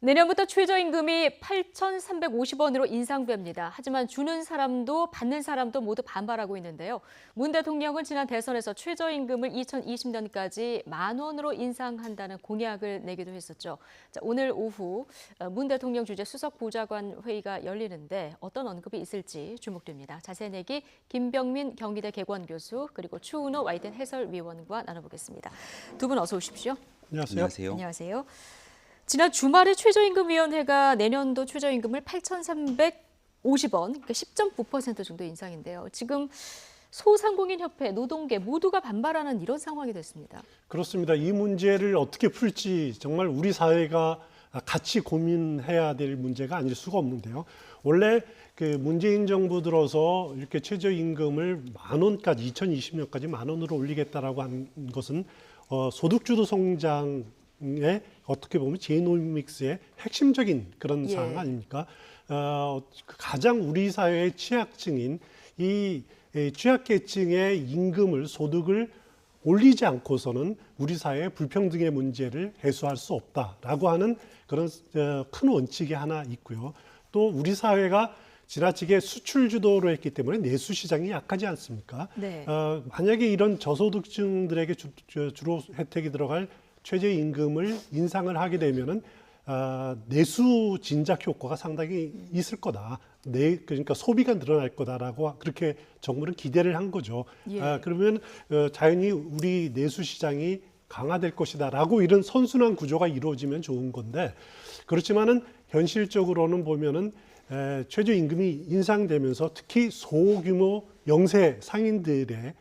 내년부터 최저임금이 8,350원으로 인상됩니다. 하지만 주는 사람도 받는 사람도 모두 반발하고 있는데요. 문 대통령은 지난 대선에서 최저임금을 2020년까지 10,000원으로 인상한다는 공약을 내기도 했었죠. 자, 오늘 오후 문 대통령 주재 수석 보좌관 회의가 열리는데 어떤 언급이 있을지 주목됩니다. 자세한 얘기 김병민 경희대 개관교수 그리고 추은호 와이든 해설위원과 나눠보겠습니다. 두 분 어서 오십시오. 안녕하세요. 안녕하세요. 지난 주말에 최저임금위원회가 내년도 최저임금을 8,350원, 그러니까 10.9% 정도 인상인데요. 지금 소상공인협회, 노동계 모두가 반발하는 이런 상황이 됐습니다. 그렇습니다. 이 문제를 어떻게 풀지 정말 우리 사회가 같이 고민해야 될 문제가 아닐 수가 없는데요. 원래 그 문재인 정부 들어서 이렇게 최저임금을 10,000원까지 2020년까지 10,000원으로 올리겠다라고 한 것은 소득주도 성장에 어떻게 보면 제노믹스의 핵심적인 그런 사항 아닙니까? 가장 우리 사회의 취약층인 이 취약계층의 임금을 소득을 올리지 않고서는 우리 사회의 불평등의 문제를 해소할 수 없다라고 하는 그런 큰 원칙이 하나 있고요. 또 우리 사회가 지나치게 수출 주도로 했기 때문에 내수 시장이 약하지 않습니까? 네. 만약에 이런 저소득층들에게 주로 혜택이 들어갈 최저임금을 인상을 하게 되면은 내수 진작 효과가 상당히 있을 거다. 그러니까 소비가 늘어날 거다라고 그렇게 정부는 기대를 한 거죠. 예. 그러면 자연히 우리 내수 시장이 강화될 것이다라고 이런 선순환 구조가 이루어지면 좋은 건데 그렇지만은 현실적으로는 보면은 최저임금이 인상되면서 특히 소규모 영세 상인들의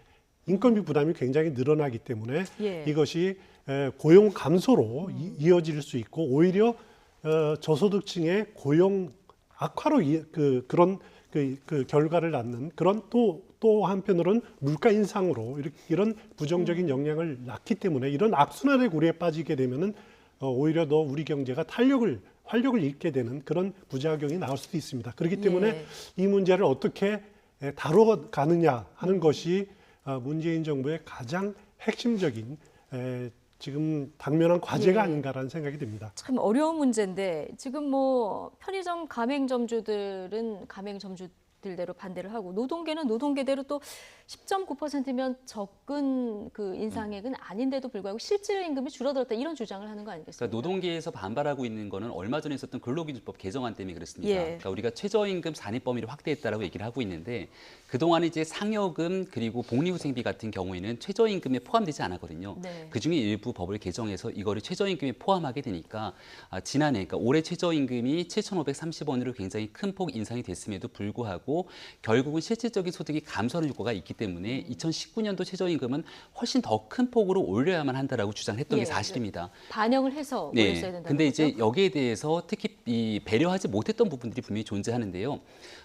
인건비 부담이 굉장히 늘어나기 때문에 예. 이것이 고용 감소로 이어질 수 있고 오히려 저소득층의 고용 악화로 그런 결과를 낳는 그런 또 한편으로는 물가 인상으로 이런 부정적인 영향을 낳기 때문에 이런 악순환의 고리에 빠지게 되면은 오히려 더 우리 경제가 활력을 잃게 되는 그런 부작용이 나올 수도 있습니다. 그렇기 때문에 예. 이 문제를 어떻게 다뤄가느냐 하는 것이 문재인 정부의 가장 핵심적인 지금 당면한 과제가 예. 아닌가라는 생각이 듭니다. 참 어려운 문제인데 지금 뭐 편의점 가맹점주들은 가맹점주들대로 반대를 하고 노동계는 노동계대로 또 10.9%면 적은 그 인상액은 아닌데도 불구하고 실질 임금이 줄어들었다 이런 주장을 하는 거 아니겠습니까? 그러니까 노동계에서 반발하고 있는 거는 얼마 전에 있었던 근로기준법 개정안 때문에 그렇습니다. 예. 그러니까 우리가 최저임금 산입 범위를 확대했다라고 얘기를 하고 있는데 그동안 이제 상여금 그리고 복리후생비 같은 경우에는 최저임금에 포함되지 않았거든요. 네. 그중에 일부 법을 개정해서 이거를 최저임금에 포함하게 되니까 지난해 그러니까 올해 최저임금이 7,530원으로 굉장히 큰 폭 인상이 됐음에도 불구하고 결국은 실질적인 소득이 감소하는 효과가 있기 때문에 2019년도 최저임금은 훨씬 더 큰 폭으로 올려야만 한다라고 주장했던 게 사실입니다. 반영을 해서 올렸어야 된다는 근데 거죠? 이제 여기에 대해서 특히 이 배려하지 못했던 부분들이 분명히 존재하는데요.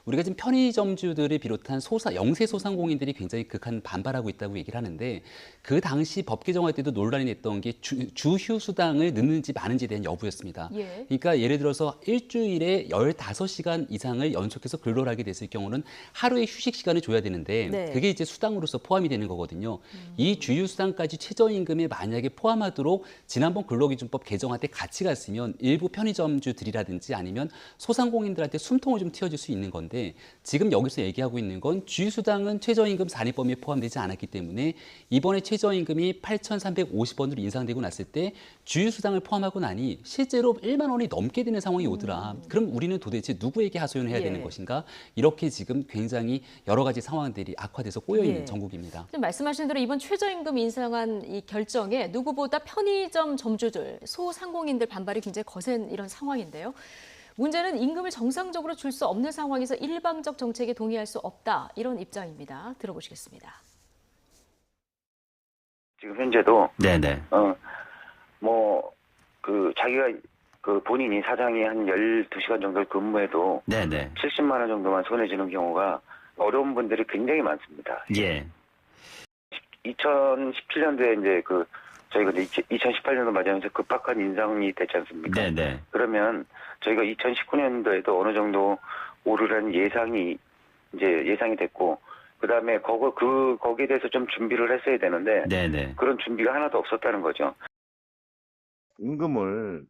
우리가 지금 편의점주들을 비롯한 영세 소상공인들이 굉장히 극한 반발하고 있다고 얘기를 하는데 그 당시 법 개정할 때도 논란이 됐던 게 주휴 수당을 넣는지 마는지에 대한 여부였습니다. 예. 그러니까 예를 들어서 일주일에 15시간 이상을 연속해서 근로를 하게 됐을 경우는 하루의 휴식 시간을 줘야 되는데 네. 그게 이제 수당으로서 포함이 되는 거거든요. 이 주휴 수당까지 최저임금에 만약에 포함하도록 지난번 근로기준법 개정할 때 같이 갔으면 일부 편의점주들이라든지 아니면 소상공인들한테 숨통을 좀 틔워줄 수 있는 건데 지금 여기서 얘기하고 있는 건 주휴 수당은 최저임금 산입 범위에 포함되지 않았기 때문에 이번에 최저임금이 8,350원으로 인상되고 났을 때 주휴 수당을 포함하고 나니 실제로 1만 원이 넘게 되는 상황이 오더라. 그럼 우리는 도대체 누구에게 하소연을 해야 되는 것인가? 이렇게 지금 굉장히 여러 가지 상황들이 악화돼서 꼬여 있는 전국입니다. 지금 말씀하신 대로 이번 최저임금 인상한 이 결정에 누구보다 편의점 점주들, 소상공인들 반발이 굉장히 거센 이런 상황인데요. 문제는 임금을 정상적으로 줄 수 없는 상황에서 일방적 정책에 동의할 수 없다 이런 입장입니다. 들어보시겠습니다. 지금 현재도 네네. 자기가 본인이 사장이 한 12시간 정도 근무해도 네네. 70만 원 정도만 손에 쥐는 경우가 어려운 분들이 굉장히 많습니다. 예. 2017년도에 이제 저희가 2018년도 맞이하면서 급박한 인상이 됐지 않습니까? 네네. 그러면 저희가 2019년도에도 어느 정도 오르라는 예상이 됐고, 그 다음에 거기에 대해서 좀 준비를 했어야 되는데, 네네. 그런 준비가 하나도 없었다는 거죠. 임금을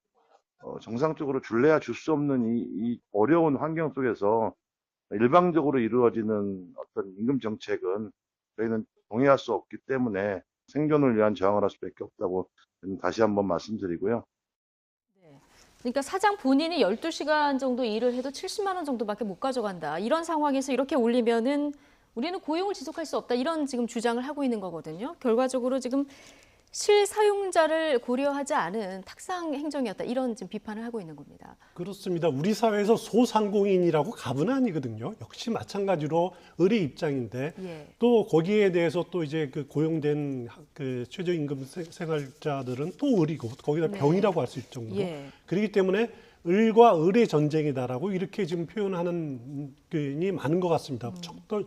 정상적으로 줄래야 줄 수 없는 이 어려운 환경 속에서 일방적으로 이루어지는 어떤 임금 정책은 저희는 동의할 수 없기 때문에 생존을 위한 저항을 할 수밖에 없다고 다시 한번 말씀드리고요. 그러니까 사장 본인이 12시간 정도 일을 해도 70만 원 정도밖에 못 가져간다. 이런 상황에서 이렇게 올리면은 우리는 고용을 지속할 수 없다. 이런 지금 주장을 하고 있는 거거든요. 결과적으로 지금 실사용자를 고려하지 않은 탁상 행정이었다. 이런 지금 비판을 하고 있는 겁니다. 그렇습니다. 우리 사회에서 소상공인이라고 갑은 아니거든요. 역시 마찬가지로 의뢰 입장인데 예. 또 거기에 대해서 또 이제 그 고용된 그 최저임금 생활자들은 또 을이고 거기다 네. 병이라고 할 수 있을 정도로 예. 그렇기 때문에 을과 을의 전쟁이다라고 이렇게 지금 표현하는 표현이 많은 것 같습니다.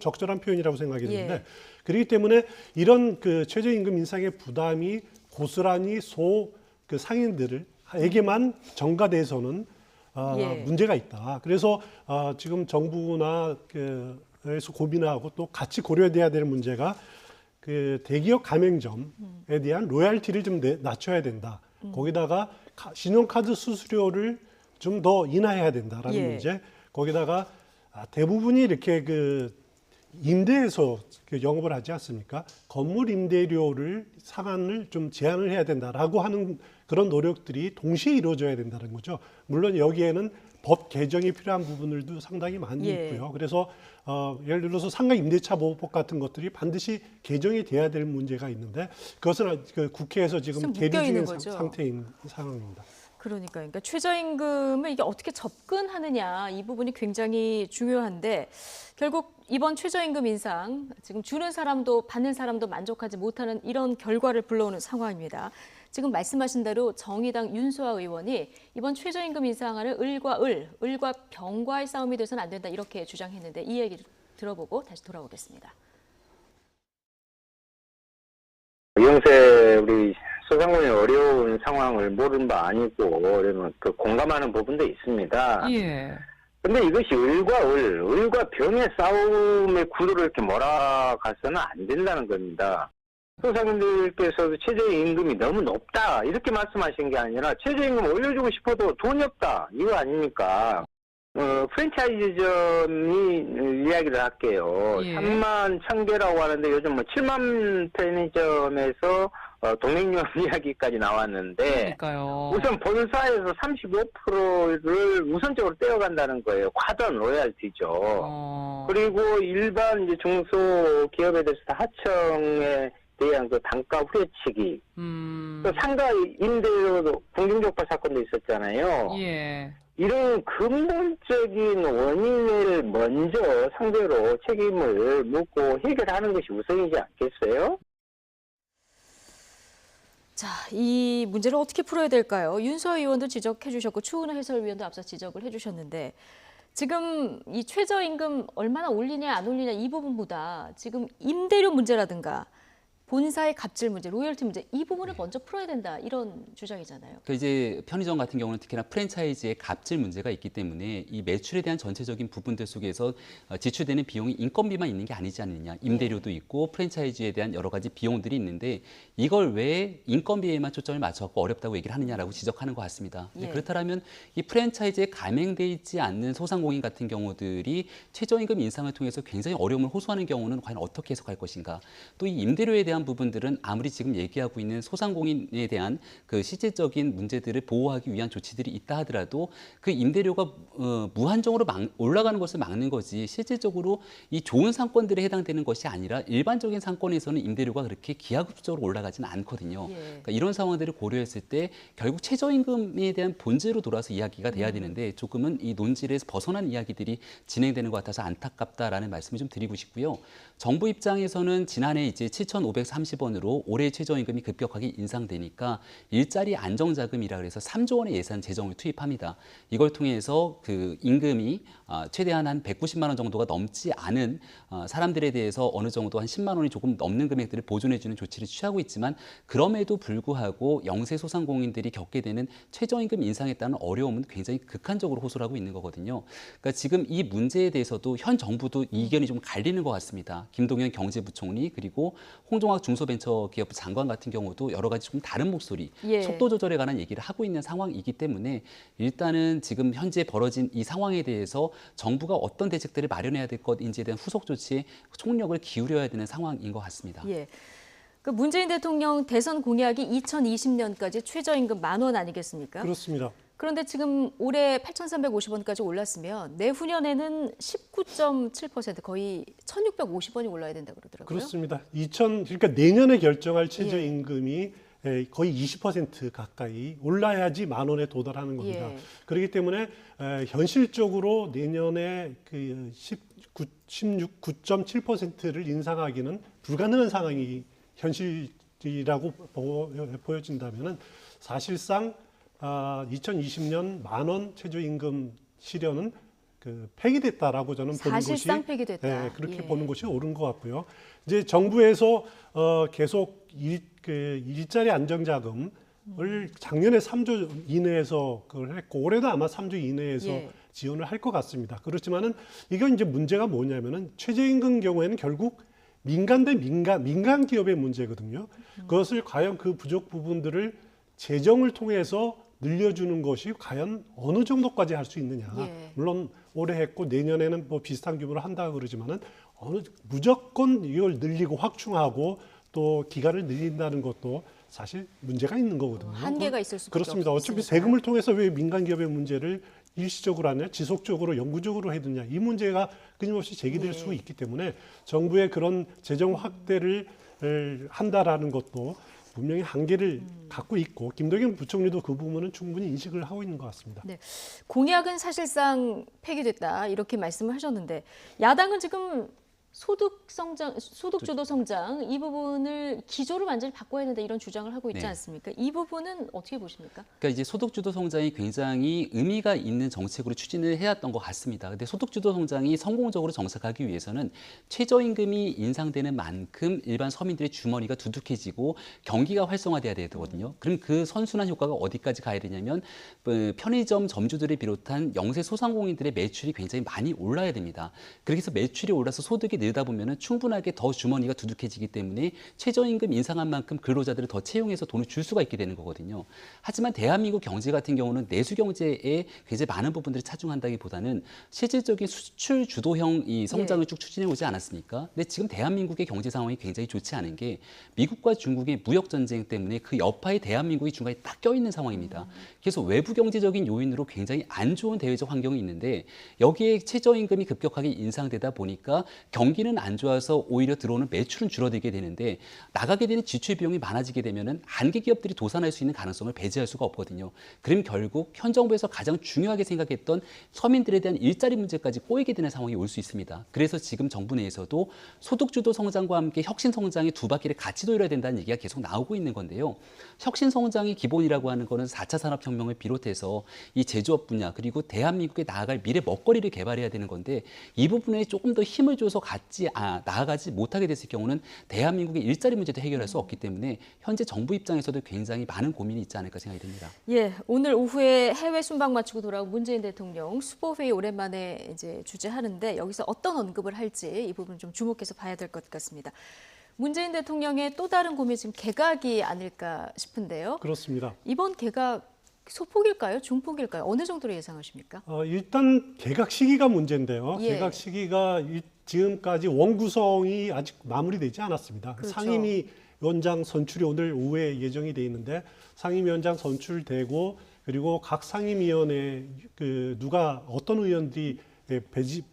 적절한 표현이라고 생각이 드는데 예. 그렇기 때문에 이런 그 최저임금 인상의 부담이 고스란히 그 상인들에게만 전가돼서는 예. 문제가 있다. 그래서 지금 정부나 에서 고민하고 또 같이 고려돼야 될 문제가 그 대기업 가맹점에 대한 로얄티를 좀 낮춰야 된다. 거기다가 신용카드 수수료를 좀 더 인하해야 된다라는 예. 문제. 거기다가 대부분이 이렇게 그 임대에서 영업을 하지 않습니까? 건물 임대료를 상한을 좀 제한을 해야 된다라고 하는 그런 노력들이 동시에 이루어져야 된다는 거죠. 물론 여기에는 법 개정이 필요한 부분들도 상당히 많이 예. 있고요. 그래서 예를 들어서 상가 임대차 보호법 같은 것들이 반드시 개정이 돼야 될 문제가 있는데 그것은 그 국회에서 지금 좀 계류 묶여 있는 중인 거죠. 상태인 상황입니다. 그러니까 최저임금을 이게 어떻게 접근하느냐 이 부분이 굉장히 중요한데 결국 이번 최저임금 인상 지금 주는 사람도 받는 사람도 만족하지 못하는 이런 결과를 불러오는 상황입니다. 지금 말씀하신 대로 정의당 윤소아 의원이 이번 최저임금 인상안을 을과 병과의 싸움이 돼서는 안 된다 이렇게 주장했는데 이 얘기를 들어보고 다시 돌아오겠습니다. 이용세 우리 소상공인의 어려운 상황을 모르는 바 아니고 그러면 그 공감하는 부분도 있습니다. 예. 근데 이것이 을과 병의 싸움의 구도를 이렇게 몰아가서는 안 된다는 겁니다. 소상공인들께서도 최저임금이 너무 높다 이렇게 말씀하신 게 아니라 최저임금 올려주고 싶어도 돈이 없다 이거 아닙니까? 프랜차이즈점이 이야기를 할게요. 예. 3만 1,000개라고 하는데 요즘 뭐 7만 편의점에서 동행용 이야기까지 나왔는데 그러니까요. 우선 본사에서 35%를 우선적으로 떼어간다는 거예요. 과도한 로얄티죠. 그리고 일반 이제 중소기업에 대해서 하청에 대한 그 단가 후려치기. 또 상가 임대료도 공중족발 사건도 있었잖아요. 예. 이런 근본적인 원인을 먼저 상대로 책임을 묻고 해결하는 것이 우선이지 않겠어요? 자, 이 문제를 어떻게 풀어야 될까요? 윤소아 의원도 지적해 주셨고 추은호 해설위원도 앞서 지적을 해 주셨는데 지금 이 최저임금 얼마나 올리냐 안 올리냐 이 부분보다 지금 임대료 문제라든가 본사의 갑질 문제, 로열티 문제 이 부분을 먼저 풀어야 된다 이런 주장이잖아요. 그러니까 이제 편의점 같은 경우는 특히나 프랜차이즈의 갑질 문제가 있기 때문에 이 매출에 대한 전체적인 부분들 속에서 지출되는 비용이 인건비만 있는 게 아니지 않느냐. 임대료도 있고 프랜차이즈에 대한 여러 가지 비용들이 있는데 이걸 왜 인건비에만 초점을 맞춰서 어렵다고 얘기를 하느냐라고 지적하는 것 같습니다. 예. 그렇다면 이 프랜차이즈에 가맹돼 있지 않는 소상공인 같은 경우들이 최저임금 인상을 통해서 굉장히 어려움을 호소하는 경우는 과연 어떻게 해석할 것인가. 또 이 임대료에 대한 부분들은 아무리 지금 얘기하고 있는 소상공인에 대한 그 실질적인 문제들을 보호하기 위한 조치들이 있다 하더라도 그 임대료가 무한정으로 올라가는 것을 막는 거지 실질적으로 이 좋은 상권들에 해당되는 것이 아니라 일반적인 상권에서는 임대료가 그렇게 기하급수적으로 올라가지는 않거든요. 예. 그러니까 이런 상황들을 고려했을 때 결국 최저임금에 대한 본질로 돌아서 이야기가 돼야 되는데 조금은 이 논질에서 벗어난 이야기들이 진행되는 것 같아서 안타깝다라는 말씀을 좀 드리고 싶고요. 정부 입장에서는 지난해 이제 7,530원으로 올해 최저임금이 급격하게 인상되니까 일자리 안정자금이라 그래서 3조 원의 예산 재정을 투입합니다. 이걸 통해서 그 임금이 최대한 한 190만 원 정도가 넘지 않은 사람들에 대해서 어느 정도 한 10만 원이 조금 넘는 금액들을 보존해주는 조치를 취하고 있지만 그럼에도 불구하고 영세 소상공인들이 겪게 되는 최저임금 인상에 따른 어려움은 굉장히 극한적으로 호소를 하고 있는 거거든요. 그러니까 지금 이 문제에 대해서도 현 정부도 이견이 좀 갈리는 것 같습니다. 김동연 경제부총리 그리고 홍종학 한동학 중소벤처기업 장관 같은 경우도 여러 가지 좀 다른 목소리, 예. 속도 조절에 관한 얘기를 하고 있는 상황이기 때문에 일단은 지금 현재 벌어진 이 상황에 대해서 정부가 어떤 대책들을 마련해야 될 것인지에 대한 후속 조치에 총력을 기울여야 되는 상황인 것 같습니다. 예. 그 문재인 대통령 대선 공약이 2020년까지 최저임금 10,000원 아니겠습니까? 그렇습니다. 그런데 지금 올해 8,350원까지 올랐으면 내후년에는 19.7% 거의 1,650원이 올라야 된다고 그러더라고요. 그렇습니다. 그러니까 내년에 결정할 최저임금이 거의 20% 가까이 올라야지 10,000원에 도달하는 겁니다. 예. 그렇기 때문에 현실적으로 내년에 그 9.7%를 인상하기는 불가능한 상황이 현실이라고 보여진다면은 사실상 2020년 10,000원 최저임금 실현은 폐기됐다라고 저는 보는 것이 사실상 폐기됐다. 그렇게 예. 보는 것이 옳은 것 같고요. 이제 정부에서 계속 일자리 안정자금을 작년에 3조 이내에서 그걸 했고 올해도 아마 3조 이내에서 예. 지원을 할 것 같습니다. 그렇지만은 이건 이제 문제가 뭐냐면은 최저임금 경우에는 결국 민간 기업의 문제거든요. 그것을 과연 그 부족 부분들을 재정을 통해서 늘려주는 것이 과연 어느 정도까지 할 수 있느냐. 예. 물론 올해 했고 내년에는 뭐 비슷한 규모로 한다 그러지만은 무조건 이걸 늘리고 확충하고 또 기간을 늘린다는 것도 사실 문제가 있는 거거든요. 한계가 있을 수밖에 그렇습니다. 어차피 없으니까. 세금을 통해서 왜 민간 기업의 문제를 일시적으로 하냐, 지속적으로 영구적으로 해두냐 이 문제가 끊임없이 제기될 예. 수 있기 때문에 정부의 그런 재정 확대를 한다라는 것도 분명히 한계를 갖고 있고 김덕연 부총리도 그 부분은 충분히 인식을 하고 있는 것 같습니다. 네. 공약은 사실상 폐기됐다 이렇게 말씀을 하셨는데 야당은 지금 소득주도 성장 이 부분을 기조를 완전히 바꿔야 된다 이런 주장을 하고 있지 네. 않습니까? 이 부분은 어떻게 보십니까? 그러니까 이제 소득주도 성장이 굉장히 의미가 있는 정책으로 추진을 해왔던 것 같습니다. 근데 소득주도 성장이 성공적으로 정착하기 위해서는 최저임금이 인상되는 만큼 일반 서민들의 주머니가 두둑해지고 경기가 활성화돼야 되거든요. 그럼 그 선순환 효과가 어디까지 가야 되냐면 편의점 점주들을 비롯한 영세 소상공인들의 매출이 굉장히 많이 올라야 됩니다. 그렇게 해서 매출이 올라서 소득이 늘다 보면은 충분하게 더 주머니가 두둑해지기 때문에 최저임금 인상한 만큼 근로자들을 더 채용해서 돈을 줄 수가 있게 되는 거거든요. 하지만 대한민국 경제 같은 경우는 내수 경제에 굉장히 많은 부분들을 차중한다기보다는 실질적인 수출 주도형 이 성장을 예. 쭉 추진해 오지 않았습니까? 근데 지금 대한민국의 경제 상황이 굉장히 좋지 않은 게 미국과 중국의 무역 전쟁 때문에 그 여파에 대한민국이 중간에 딱 껴있는 상황입니다. 그래서 외부 경제적인 요인으로 굉장히 안 좋은 대외적 환경이 있는데 여기에 최저임금이 급격하게 인상되다 보니까 경기는 안 좋아서 오히려 들어오는 매출은 줄어들게 되는데 나가게 되는 지출 비용이 많아지게 되면은 한계 기업들이 도산할 수 있는 가능성을 배제할 수가 없거든요. 그럼 결국 현 정부에서 가장 중요하게 생각했던 서민들에 대한 일자리 문제까지 꼬이게 되는 상황이 올 수 있습니다. 그래서 지금 정부 내에서도 소득주도 성장과 함께 혁신 성장의 두 바퀴를 같이 돌려야 된다는 얘기가 계속 나오고 있는 건데요. 혁신 성장이 기본이라고 하는 거는 4차 산업혁명을 비롯해서 이 제조업 분야 그리고 대한민국에 나아갈 미래 먹거리를 개발해야 되는 건데 이 부분에 조금 더 힘을 줘서 나아가지 못하게 됐을 경우는 대한민국의 일자리 문제도 해결할 수 없기 때문에 현재 정부 입장에서도 굉장히 많은 고민이 있지 않을까 생각이 듭니다. 예, 오늘 오후에 해외 순방 마치고 돌아온 문재인 대통령 수보회의 오랜만에 이제 주재하는데 여기서 어떤 언급을 할지 이 부분 좀 주목해서 봐야 될 것 같습니다. 문재인 대통령의 또 다른 고민 지금 개각이 아닐까 싶은데요. 그렇습니다. 이번 개각 소폭일까요? 중폭일까요? 어느 정도로 예상하십니까? 일단 개각 시기가 문제인데요. 예. 개각 시기가 지금까지 원구성이 아직 마무리되지 않았습니다. 그렇죠. 상임위원장 선출이 오늘 오후에 예정이 돼 있는데 상임위원장 선출되고 그리고 각 상임위원회 누가 어떤 의원들이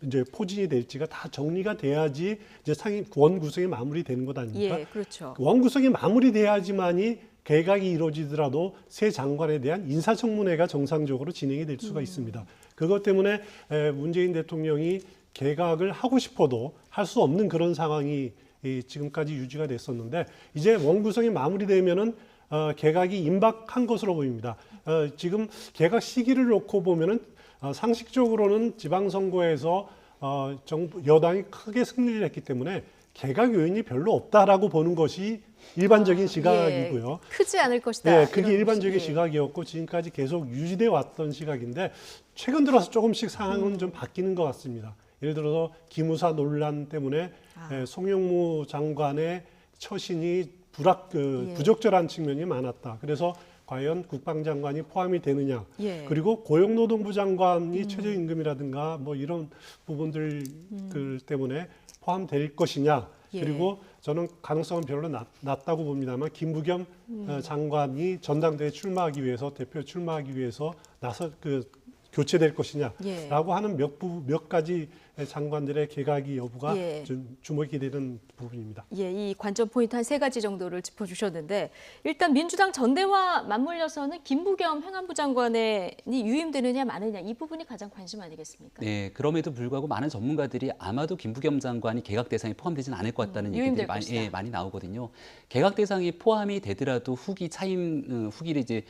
이제 포진이 될지가 다 정리가 돼야지 이제 원구성이 마무리되는 것 아닙니까? 예, 그렇죠. 원구성이 마무리돼야지만이 개각이 이루어지더라도 새 장관에 대한 인사청문회가 정상적으로 진행이 될 수가 있습니다. 그것 때문에 문재인 대통령이 개각을 하고 싶어도 할 수 없는 그런 상황이 지금까지 유지가 됐었는데 이제 원구성이 마무리되면은 개각이 임박한 것으로 보입니다. 지금 개각 시기를 놓고 보면은 상식적으로는 지방선거에서 여당이 크게 승리를 했기 때문에 개각 요인이 별로 없다라고 보는 것이 일반적인 시각이고요. 예, 크지 않을 것이다. 네, 그게 일반적인 예. 시각이었고 지금까지 계속 유지돼 왔던 시각인데 최근 들어서 조금씩 상황은 좀 바뀌는 것 같습니다. 예를 들어서 기무사 논란 때문에 송영무 장관의 처신이 예. 부적절한 측면이 많았다. 그래서 과연 국방장관이 포함이 되느냐. 예. 그리고 고용노동부 장관이 최저임금이라든가 뭐 이런 부분들 때문에 포함될 것이냐. 예. 그리고 저는 가능성은 별로 낮다고 봅니다만 김부겸 장관이 전당대회 출마하기 위해서 대표 출마하기 위해서 교체될 것이냐라고 예. 하는 몇 가지 장관들의 개각이 여부가 예. 좀 주목이 되는 부분입니다. 예, 이 관전 포인트 한 3가지 정도를 짚어주셨는데 일단 민주당 전대와 맞물려서는 김부겸 행안부 장관이 유임되느냐 마느냐 이 부분이 가장 관심 아니겠습니까? 네, 그럼에도 불구하고 많은 전문가들이 아마도 김부겸 장관이 개각 대상에 포함되지는 않을 것 같다는 얘기들이 많이 나오거든요. 개각 대상이 포함이 되더라도 후기를 이제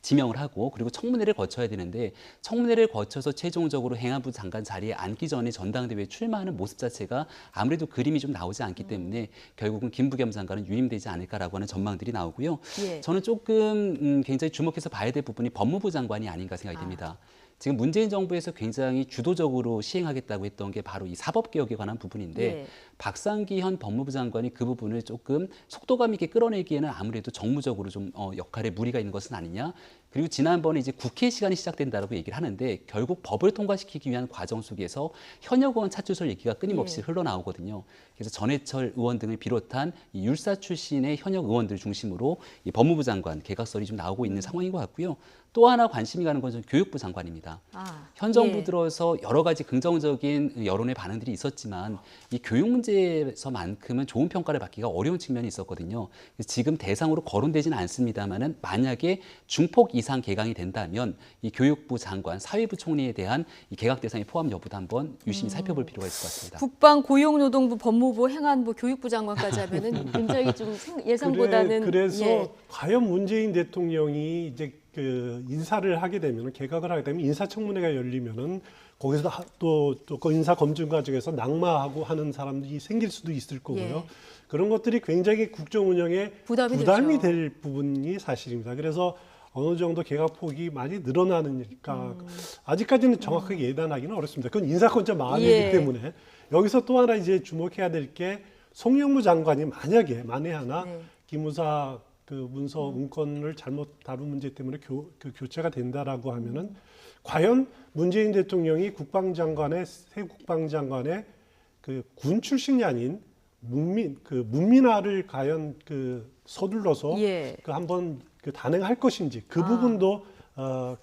지명을 하고 그리고 청문회를 거쳐야 되는데 청문회를 거쳐서 최종적으로 행안부 장관 자리에 앉기 전에 전당대회에 출마하는 모습 자체가 아무래도 그림이 좀 나오지 않기 때문에 결국은 김부겸 장관은 유임되지 않을까라고 하는 전망들이 나오고요. 예. 저는 조금 굉장히 주목해서 봐야 될 부분이 법무부 장관이 아닌가 생각이 됩니다. 지금 문재인 정부에서 굉장히 주도적으로 시행하겠다고 했던 게 바로 이 사법개혁에 관한 부분인데 예. 박상기 현 법무부 장관이 그 부분을 조금 속도감 있게 끌어내기에는 아무래도 정무적으로 좀 역할에 무리가 있는 것은 아니냐. 그리고 지난번에 이제 국회 시간이 시작된다라고 얘기를 하는데 결국 법을 통과시키기 위한 과정 속에서 현역 의원 차출설 얘기가 끊임없이 흘러나오거든요. 그래서 전해철 의원 등을 비롯한 이 율사 출신의 현역 의원들 중심으로 이 법무부 장관 개각설이 좀 나오고 있는 상황인 것 같고요. 또 하나 관심이 가는 건 교육부 장관입니다. 현 정부 예. 들어서 여러 가지 긍정적인 여론의 반응들이 있었지만 이 교육 문제에서만큼은 좋은 평가를 받기가 어려운 측면이 있었거든요. 지금 대상으로 거론되지는 않습니다만은 만약에 중폭 이상 개강이 된다면 이 교육부 장관, 사회부 총리에 대한 이 개각 대상의 포함 여부도 한번 유심히 살펴볼 필요가 있을 것 같습니다. 국방, 고용노동부, 법무부, 행안부, 교육부 장관까지 하면은 굉장히 좀 예상보다는 그래서 과연 문재인 대통령이 이제 인사를 하게 되면 개각을 하게 되면 인사청문회가 열리면은 거기서 또 그 인사 검증 과정에서 낙마하고 하는 사람들이 생길 수도 있을 거고요. 예. 그런 것들이 굉장히 국정 운영에 부담이 부담이 되죠. 될 부분이 사실입니다. 그래서 어느 정도 개각 폭이 많이 늘어나느니까 아직까지는 정확하게 예단하기는 어렵습니다. 그건 인사권자 마음이기 예. 때문에 여기서 또 하나 이제 주목해야 될 게 송영무 장관이 만에 하나 네. 기무사 문서 운권을 잘못 다룬 문제 때문에 교체가 된다라고 하면은 과연 문재인 대통령이 새 국방장관의 군 출신이 아닌 문민화를 과연 서둘러서 예. 한번 단행할 것인지 그 부분도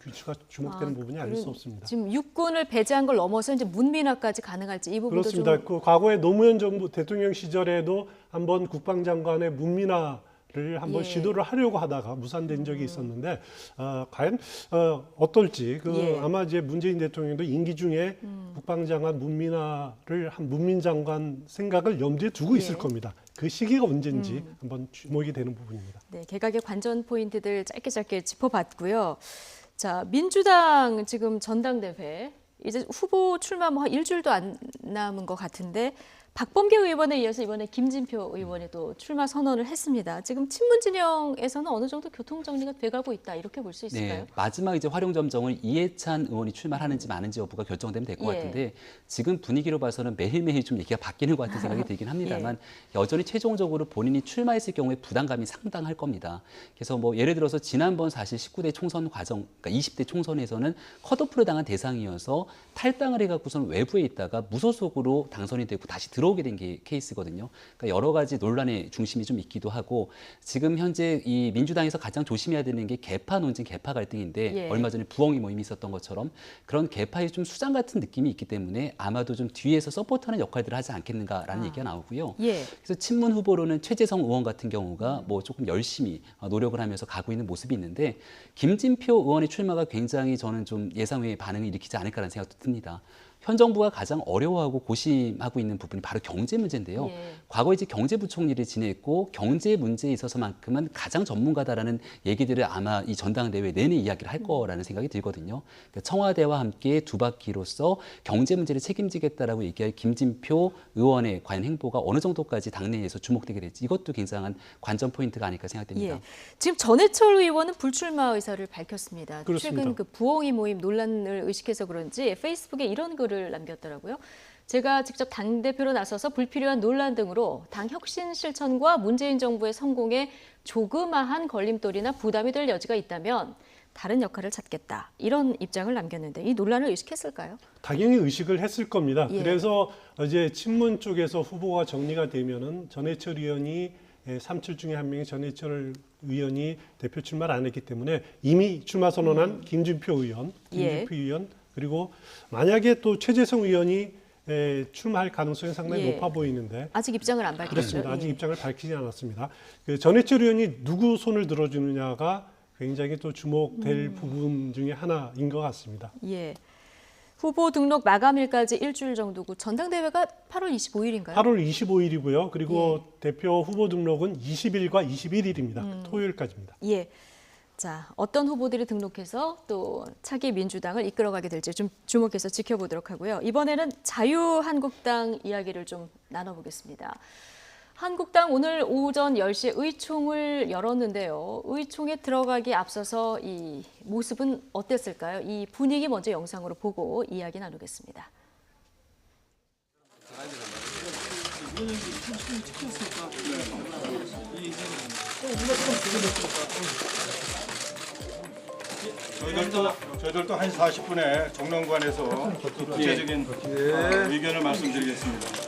규칙가 주목되는 부분이 아닐 수 없습니다. 지금 육군을 배제한 걸 넘어서 이제 문민화까지 가능할지 이 부분도 그렇습니다. 좀 과거에 노무현 정부 대통령 시절에도 한번 국방장관의 문민화를 한번 예. 시도를 하려고 하다가 무산된 적이 있었는데 과연 어떨지 예. 아마 이제 문재인 대통령도 임기 중에 국방장관 문민화를 한 문민장관 생각을 염두에 두고 있을 예. 겁니다. 그 시기가 언제인지 한번 주목이 되는 부분입니다. 네, 개각의 관전 포인트들 짧게 짚어봤고요. 자, 민주당 지금 전당대회 이제 후보 출마 한 일주일도 안 남은 것 같은데 박범계 의원에 이어서 이번에 김진표 의원이 또 출마 선언을 했습니다. 지금 친문 진영에서는 어느 정도 교통 정리가 돼가고 있다 이렇게 볼 수 있을까요? 네, 마지막 이제 활용점정을 이해찬 의원이 출마하는지 마는지 여부가 결정되면 될 것 예. 같은데 지금 분위기로 봐서는 매일매일 좀 얘기가 바뀌는 것 같은 생각이 들긴 합니다만 여전히 최종적으로 본인이 출마했을 경우에 부담감이 상당할 겁니다. 그래서 뭐 예를 들어서 지난번 사실 19대 총선 과정, 그러니까 20대 총선에서는 컷오프를 당한 대상이어서 탈당을 해갖고서는 외부에 있다가 무소속으로 당선이 되고 다시 들어오게 된 게 케이스거든요. 그러니까 여러 가지 논란의 중심이 좀 있기도 하고 지금 현재 이 민주당에서 가장 조심해야 되는 게 개파 논쟁, 개파 갈등인데 예. 얼마 전에 부엉이 모임이 있었던 것처럼 그런 개파의 좀 수장 같은 느낌이 있기 때문에 아마도 좀 뒤에서 서포트하는 역할들을 하지 않겠는가라는 얘기가 나오고요. 예. 그래서 친문 후보로는 최재성 의원 같은 경우가 뭐 조금 열심히 노력을 하면서 가고 있는 모습이 있는데 김진표 의원의 출마가 굉장히 저는 좀 예상 외의 반응을 일으키지 않을까라는 생각도 듭니다. 현 정부가 가장 어려워하고 고심하고 있는 부분이 바로 경제 문제인데요. 예. 과거 이제 경제부총리를 지냈고 경제 문제에 있어서만큼은 가장 전문가다라는 얘기들을 아마 이 전당대회 내내 이야기를 할 거라는 생각이 들거든요. 그러니까 청와대와 함께 두 바퀴로서 경제 문제를 책임지겠다라고 얘기할 김진표 의원의 과연 행보가 어느 정도까지 당내에서 주목되게 될지 이것도 굉장한 관전 포인트가 아닐까 생각됩니다. 예. 지금 전해철 의원은 불출마 의사를 밝혔습니다. 그렇습니다. 최근 부엉이 모임 논란을 의식해서 그런지 페이스북에 이런 글을 남겼더라고요. 제가 직접 당대표로 나서서 불필요한 논란 등으로 당 혁신 실천과 문재인 정부의 성공에 조그마한 걸림돌이나 부담이 될 여지가 있다면 다른 역할을 찾겠다. 이런 입장을 남겼는데 이 논란을 의식했을까요? 당연히 의식을 했을 겁니다. 예. 그래서 이제 친문 쪽에서 후보가 정리가 되면은 전해철 의원이 3칠 중에 한 명이 전해철 의원이 대표 출마를 안 했기 때문에 이미 출마 선언한 김준표 의원, 그리고 만약에 또 최재성 의원이 출마할 가능성이 상당히 높아 보이는데 아직 입장을 안 밝혔죠. 그렇습니다. 아직 입장을 밝히지 않았습니다. 그 전해철 의원이 누구 손을 들어주느냐가 굉장히 또 주목될 부분 중에 하나인 것 같습니다. 예. 후보 등록 마감일까지 일주일 정도고 전당대회가 8월 25일인가요? 8월 25일이고요. 그리고 대표 후보 등록은 20일과 21일입니다. 토요일까지입니다. 예. 자, 어떤 후보들이 등록해서 또 차기 민주당을 이끌어가게 될지 좀 주목해서 지켜보도록 하고요. 이번에는 자유한국당 이야기를 좀 나눠보겠습니다. 한국당 오늘 오전 10시에 의총을 열었는데요. 의총에 들어가기 앞서서 이 모습은 어땠을까요? 이 분위기 먼저 영상으로 보고 이야기 나누겠습니다. 저희들도 1시 40분에 정론관에서 구체적인 의견을 말씀드리겠습니다.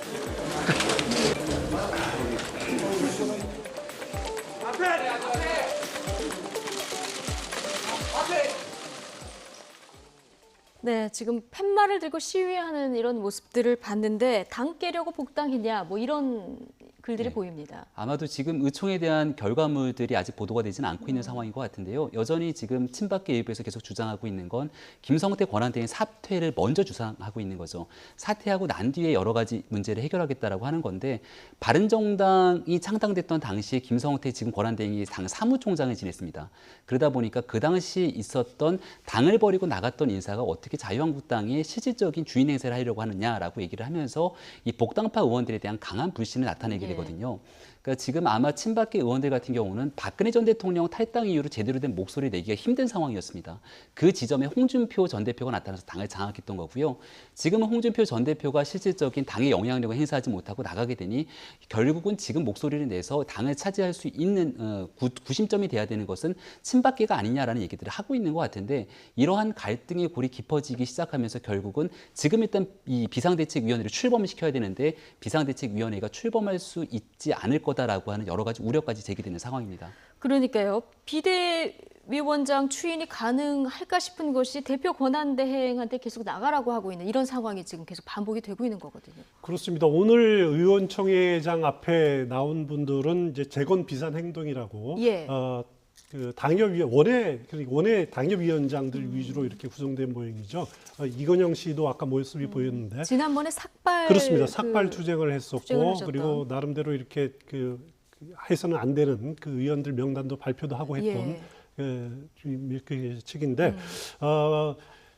네, 지금 팻말을 들고 시위하는 이런 모습들을 봤는데 당 깨려고 복당했냐 뭐 이런 글들이 보입니다. 아마도 지금 의총에 대한 결과물들이 아직 보도가 되지는 않고 있는 상황인 것 같은데요. 여전히 지금 친박계 일부에서 계속 주장하고 있는 건 김성태 권한대행 사퇴를 먼저 주장하고 있는 거죠. 사퇴하고 난 뒤에 여러 가지 문제를 해결하겠다라고 하는 건데 바른정당이 창당됐던 당시에 김성태 지금 권한대행이 당 사무총장을 지냈습니다. 그러다 보니까 그 당시 있었던 당을 버리고 나갔던 인사가 어떻게 자유한국당의 실질적인 주인 행세를 하려고 하느냐라고 얘기를 하면서 이 복당파 의원들에 대한 강한 불신을 나타내게 되거든요. 그러니까 지금 아마 친박계 의원들 같은 경우는 박근혜 전 대통령 탈당 이후로 제대로 된 목소리를 내기가 힘든 상황이었습니다. 그 지점에 홍준표 전 대표가 나타나서 당을 장악했던 거고요. 지금은 홍준표 전 대표가 실질적인 당의 영향력을 행사하지 못하고 나가게 되니 결국은 지금 목소리를 내서 당을 차지할 수 있는 구심점이 돼야 되는 것은 친박계가 아니냐라는 얘기들을 하고 있는 것 같은데 이러한 갈등의 골이 깊어지기 시작하면서 결국은 지금 일단 이 비상대책위원회를 출범을 시켜야 되는데 비상대책위원회가 출범할 수 있지 않을 거다라고 하는 여러 가지 우려까지 제기되는 상황입니다. 그러니까요. 비대위원장 추인이 가능할까 싶은 것이 대표 권한대행한테 계속 나가라고 하고 있는 이런 상황이 지금 계속 반복이 되고 있는 거거든요. 그렇습니다. 오늘 의원총회장 앞에 나온 분들은 이제 재건 비산 행동이라고 그 원외 당협위원장들 위주로 이렇게 구성된 모양이죠. 이건영 씨도 아까 모습이 보였는데 지난번에 삭발 그렇습니다. 삭발 투쟁을 했었고 그리고 나름대로 이렇게 해서는 안 되는 그 의원들 명단도 발표도 하고 했던 그 측인데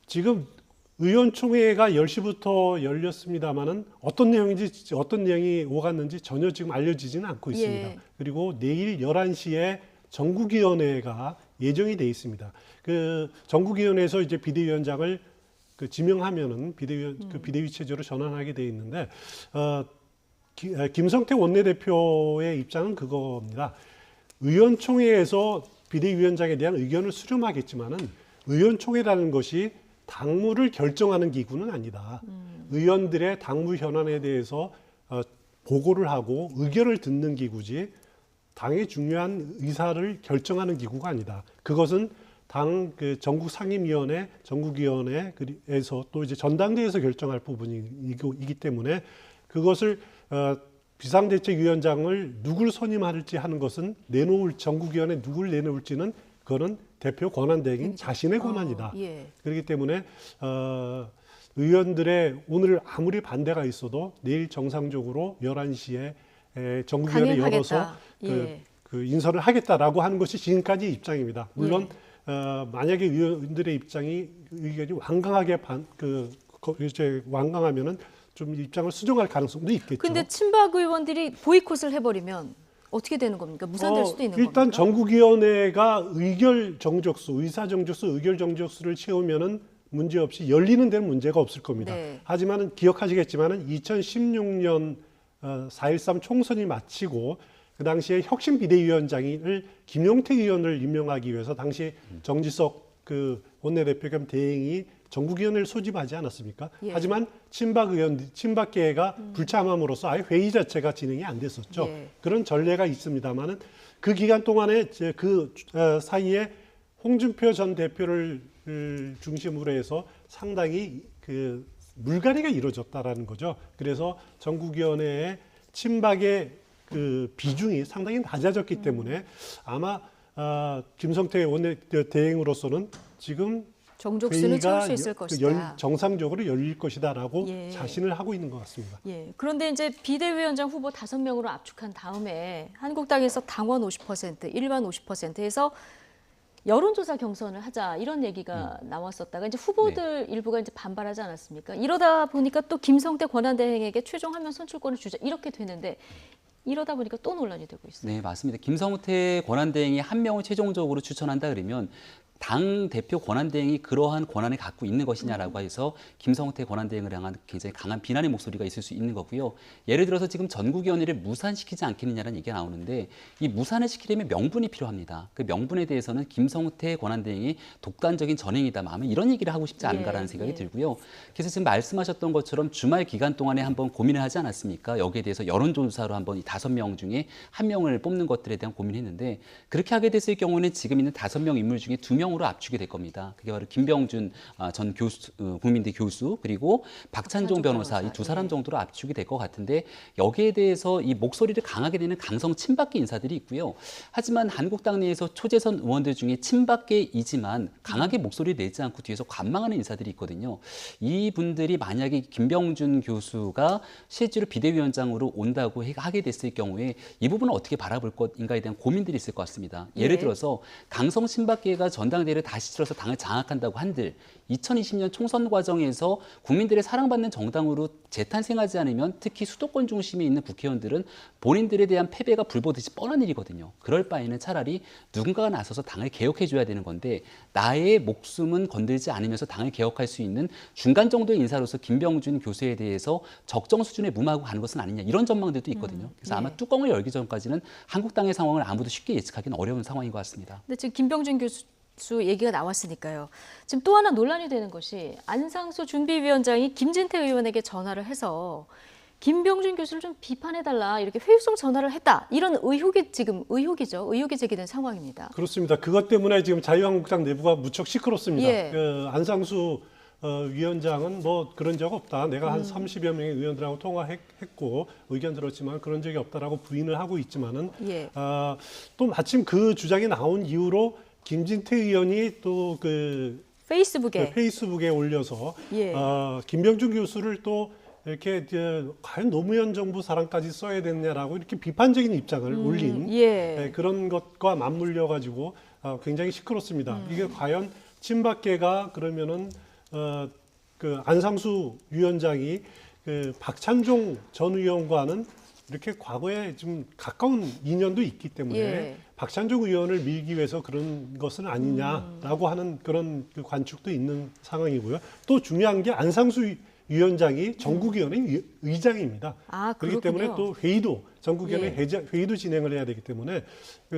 지금 의원총회가 10시부터 열렸습니다마는 어떤 내용이 오갔는지 전혀 지금 알려지지는 않고 있습니다. 그리고 내일 11시에 전국위원회가 예정이 돼 있습니다. 그 전국위원회에서 이제 비대위원장을 지명하면은 비대위 체제로 전환하게 돼 있는데 김성태 원내대표의 입장은 그겁니다. 의원총회에서 비대위원장에 대한 의견을 수렴하겠지만은 의원총회라는 것이 당무를 결정하는 기구는 아니다. 의원들의 당무 현안에 대해서 보고를 하고 의견을 듣는 기구지 당의 중요한 의사를 결정하는 기구가 아니다. 그것은 당 전국 상임위원회, 전국위원회에서 또 이제 전당대회에서 결정할 부분이기 때문에 그것을 비상대책위원장을 누굴 선임할지 하는 것은 전국위원회 누굴 내놓을지는 그거는 대표 권한대행인 자신의 권한이다. 그렇기 때문에 의원들의 오늘 아무리 반대가 있어도 내일 정상적으로 11시에 전국위원회 열어서 그 인선을 하겠다라고 하는 것이 지금까지 입장입니다. 물론 만약에 의원들의 의견이 완강하게 완강하면은 좀 입장을 수정할 가능성도 있겠죠. 근데 친박 의원들이 보이콧을 해버리면 어떻게 되는 겁니까? 무산될 수도 있는 겁니까? 일단 전국위원회가 의사 정적수, 의결 정적수를 채우면은 문제 없이 열리는 데는 문제가 없을 겁니다. 네. 하지만은 기억하시겠지만은 2016년 4.13 총선이 마치고 그 당시에 혁신 비대위원장을 김용태 의원을 임명하기 위해서 당시 정지석 그 원내대표 겸 대행이 전국위원회를 소집하지 않았습니까? 예. 하지만 친박계가 불참함으로써 아예 회의 자체가 진행이 안 됐었죠. 예. 그런 전례가 있습니다만은 그 기간 동안에 그 사이에 홍준표 전 대표를 중심으로 해서 상당히 그 물갈이가 이루어졌다라는 거죠. 그래서 전국위원회의 친박의 그 비중이 상당히 낮아졌기 때문에 아마 김성태 원내 대행으로서는 지금 정족수는 채울 수 회의가 있을 것이다. 정상적으로 열릴 것이다라고 예. 자신을 하고 있는 것 같습니다. 예. 그런데 이제 비대위원장 후보 5명으로 압축한 다음에 한국당에서 당원 50%, 일반 50%에서 여론조사 경선을 하자 이런 얘기가 나왔었다가 이제 후보들 일부가 이제 반발하지 않았습니까? 이러다 보니까 또 김성태 권한대행에게 최종 한 명 선출권을 주자 이렇게 되는데 이러다 보니까 또 논란이 되고 있어요. 네, 맞습니다. 김성태 권한대행이 한 명을 최종적으로 추천한다 그러면 당 대표 권한대행이 그러한 권한을 갖고 있는 것이냐라고 해서 김성태 권한대행을 향한 굉장히 강한 비난의 목소리가 있을 수 있는 거고요. 예를 들어서 지금 전국위원회를 무산시키지 않겠느냐는 얘기가 나오는데 이 무산을 시키려면 명분이 필요합니다. 그 명분에 대해서는 김성태 권한대행이 독단적인 전행이다. 아마 이런 얘기를 하고 싶지 않은가라는 생각이 들고요. 그래서 지금 말씀하셨던 것처럼 주말 기간 동안에 한번 고민을 하지 않았습니까? 여기에 대해서 여론조사로 한번 이 5명 중에 1명을 뽑는 것들에 대한 고민을 했는데 그렇게 하게 됐을 경우는 지금 있는 5명 인물 중에 2명으로 압축이 될 겁니다. 그게 바로 김병준 전 교수, 국민대 교수 그리고 박찬종 변호사 이 두 사람 정도로 압축이 될 것 같은데 여기에 대해서 이 목소리를 강하게 내는 강성 친박계 인사들이 있고요. 하지만 한국당 내에서 초재선 의원들 중에 친박계이지만 강하게 목소리를 내지 않고 뒤에서 관망하는 인사들이 있거든요. 이분들이 만약에 김병준 교수가 실제로 비대위원장으로 온다고 하게 됐을 경우에 이 부분을 어떻게 바라볼 것인가에 대한 고민들이 있을 것 같습니다. 예를 예. 들어서 강성 친박계가 전당대회를 다시 치러서 당을 장악한다고 한들 2020년 총선 과정에서 국민들의 사랑받는 정당으로 재탄생하지 않으면 특히 수도권 중심에 있는 국회의원들은 본인들에 대한 패배가 불보듯이 뻔한 일이거든요. 그럴 바에는 차라리 누군가가 나서서 당을 개혁해줘야 되는 건데 나의 목숨은 건들지 않으면서 당을 개혁할 수 있는 중간 정도의 인사로서 김병준 교수에 대해서 적정 수준에 무마하고 가는 것은 아니냐 이런 전망들도 있거든요. 그래서 아마 뚜껑을 열기 전까지는 한국당의 상황을 아무도 쉽게 예측하기는 어려운 상황인 것 같습니다. 근데 지금 김병준 교수 얘기가 나왔으니까요. 지금 또 하나 논란이 되는 것이 안상수 준비위원장이 김진태 의원에게 전화를 해서 김병준 교수를 좀 비판해달라 이렇게 회유성 전화를 했다. 이런 의혹이 지금 의혹이 제기된 상황입니다. 그렇습니다. 그것 때문에 지금 자유한국당 내부가 무척 시끄럽습니다. 예. 그 안상수 위원장은 뭐 그런 적 없다. 내가 한 30여 명의 의원들하고 통화했고 의견 들었지만 그런 적이 없다라고 부인을 하고 있지만은 예. 또 마침 그 주장이 나온 이후로 김진태 의원이 또 그 페이스북에 올려서 예. 김병준 교수를 또 이렇게 과연 노무현 정부 사람까지 써야 됐냐라고 이렇게 비판적인 입장을 올린 예. 그런 것과 맞물려 가지고 굉장히 시끄럽습니다. 이게 과연 친박계가 그러면은 그 안상수 위원장이 그 박찬종 전 의원과는 이렇게 과거에 좀 가까운 인연도 있기 때문에 예. 박찬종 의원을 밀기 위해서 그런 것은 아니냐라고 하는 그런 그 관측도 있는 상황이고요. 또 중요한 게 안상수 위원장이 전국위원회 의장입니다. 그렇기 때문에 또 회의도 전국위원회 회의도 진행을 해야 되기 때문에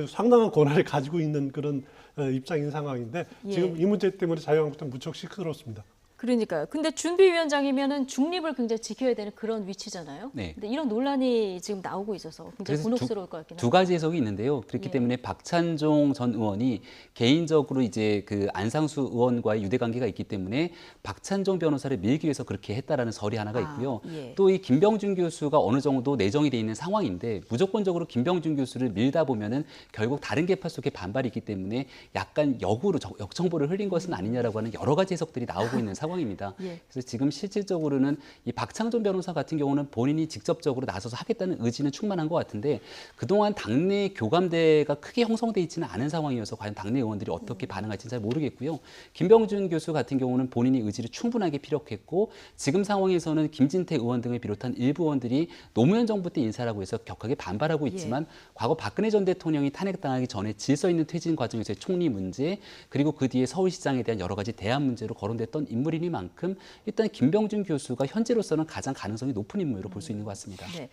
상당한 권한을 가지고 있는 그런 입장인 상황인데 지금 이 문제 때문에 자유한국당 무척 시끄럽습니다. 그러니까요. 근데 준비위원장이면은 중립을 굉장히 지켜야 되는 그런 위치잖아요. 네. 근데 이런 논란이 지금 나오고 있어서 굉장히 그래서 곤혹스러울 것 같긴 두 합니다. 가지 해석이 있는데요. 그렇기 때문에 박찬종 전 의원이 개인적으로 이제 그 안상수 의원과의 유대 관계가 있기 때문에 박찬종 변호사를 밀기 위해서 그렇게 했다라는 설이 하나가 있고요. 예. 또 이 김병준 교수가 어느 정도 내정이 돼 있는 상황인데 무조건적으로 김병준 교수를 밀다 보면은 결국 다른 계파 속에 반발이 있기 때문에 약간 역으로 역청보를 흘린 것은 아니냐라고 하는 여러 가지 해석들이 나오고 있는 상황입니다. 상황입니다. 예. 그래서 지금 실질적으로는 이 박창준 변호사 같은 경우는 본인이 직접적으로 나서서 하겠다는 의지는 충만한 것 같은데 그동안 당내 교감대가 크게 형성돼 있지는 않은 상황이어서 과연 당내 의원들이 어떻게 반응할지는 잘 모르겠고요. 김병준 교수 같은 경우는 본인이 의지를 충분하게 피력했고 지금 상황에서는 김진태 의원 등을 비롯한 일부 의원들이 노무현 정부 때 인사라고 해서 격하게 반발하고 있지만 과거 박근혜 전 대통령이 탄핵당하기 전에 질서 있는 퇴진 과정에서의 총리 문제 그리고 그 뒤에 서울시장에 대한 여러 가지 대안 문제로 거론됐던 인물이니만큼 일단 김병준 교수가 현재로서는 가장 가능성이 높은 인물로 볼 수 있는 것 같습니다. 네.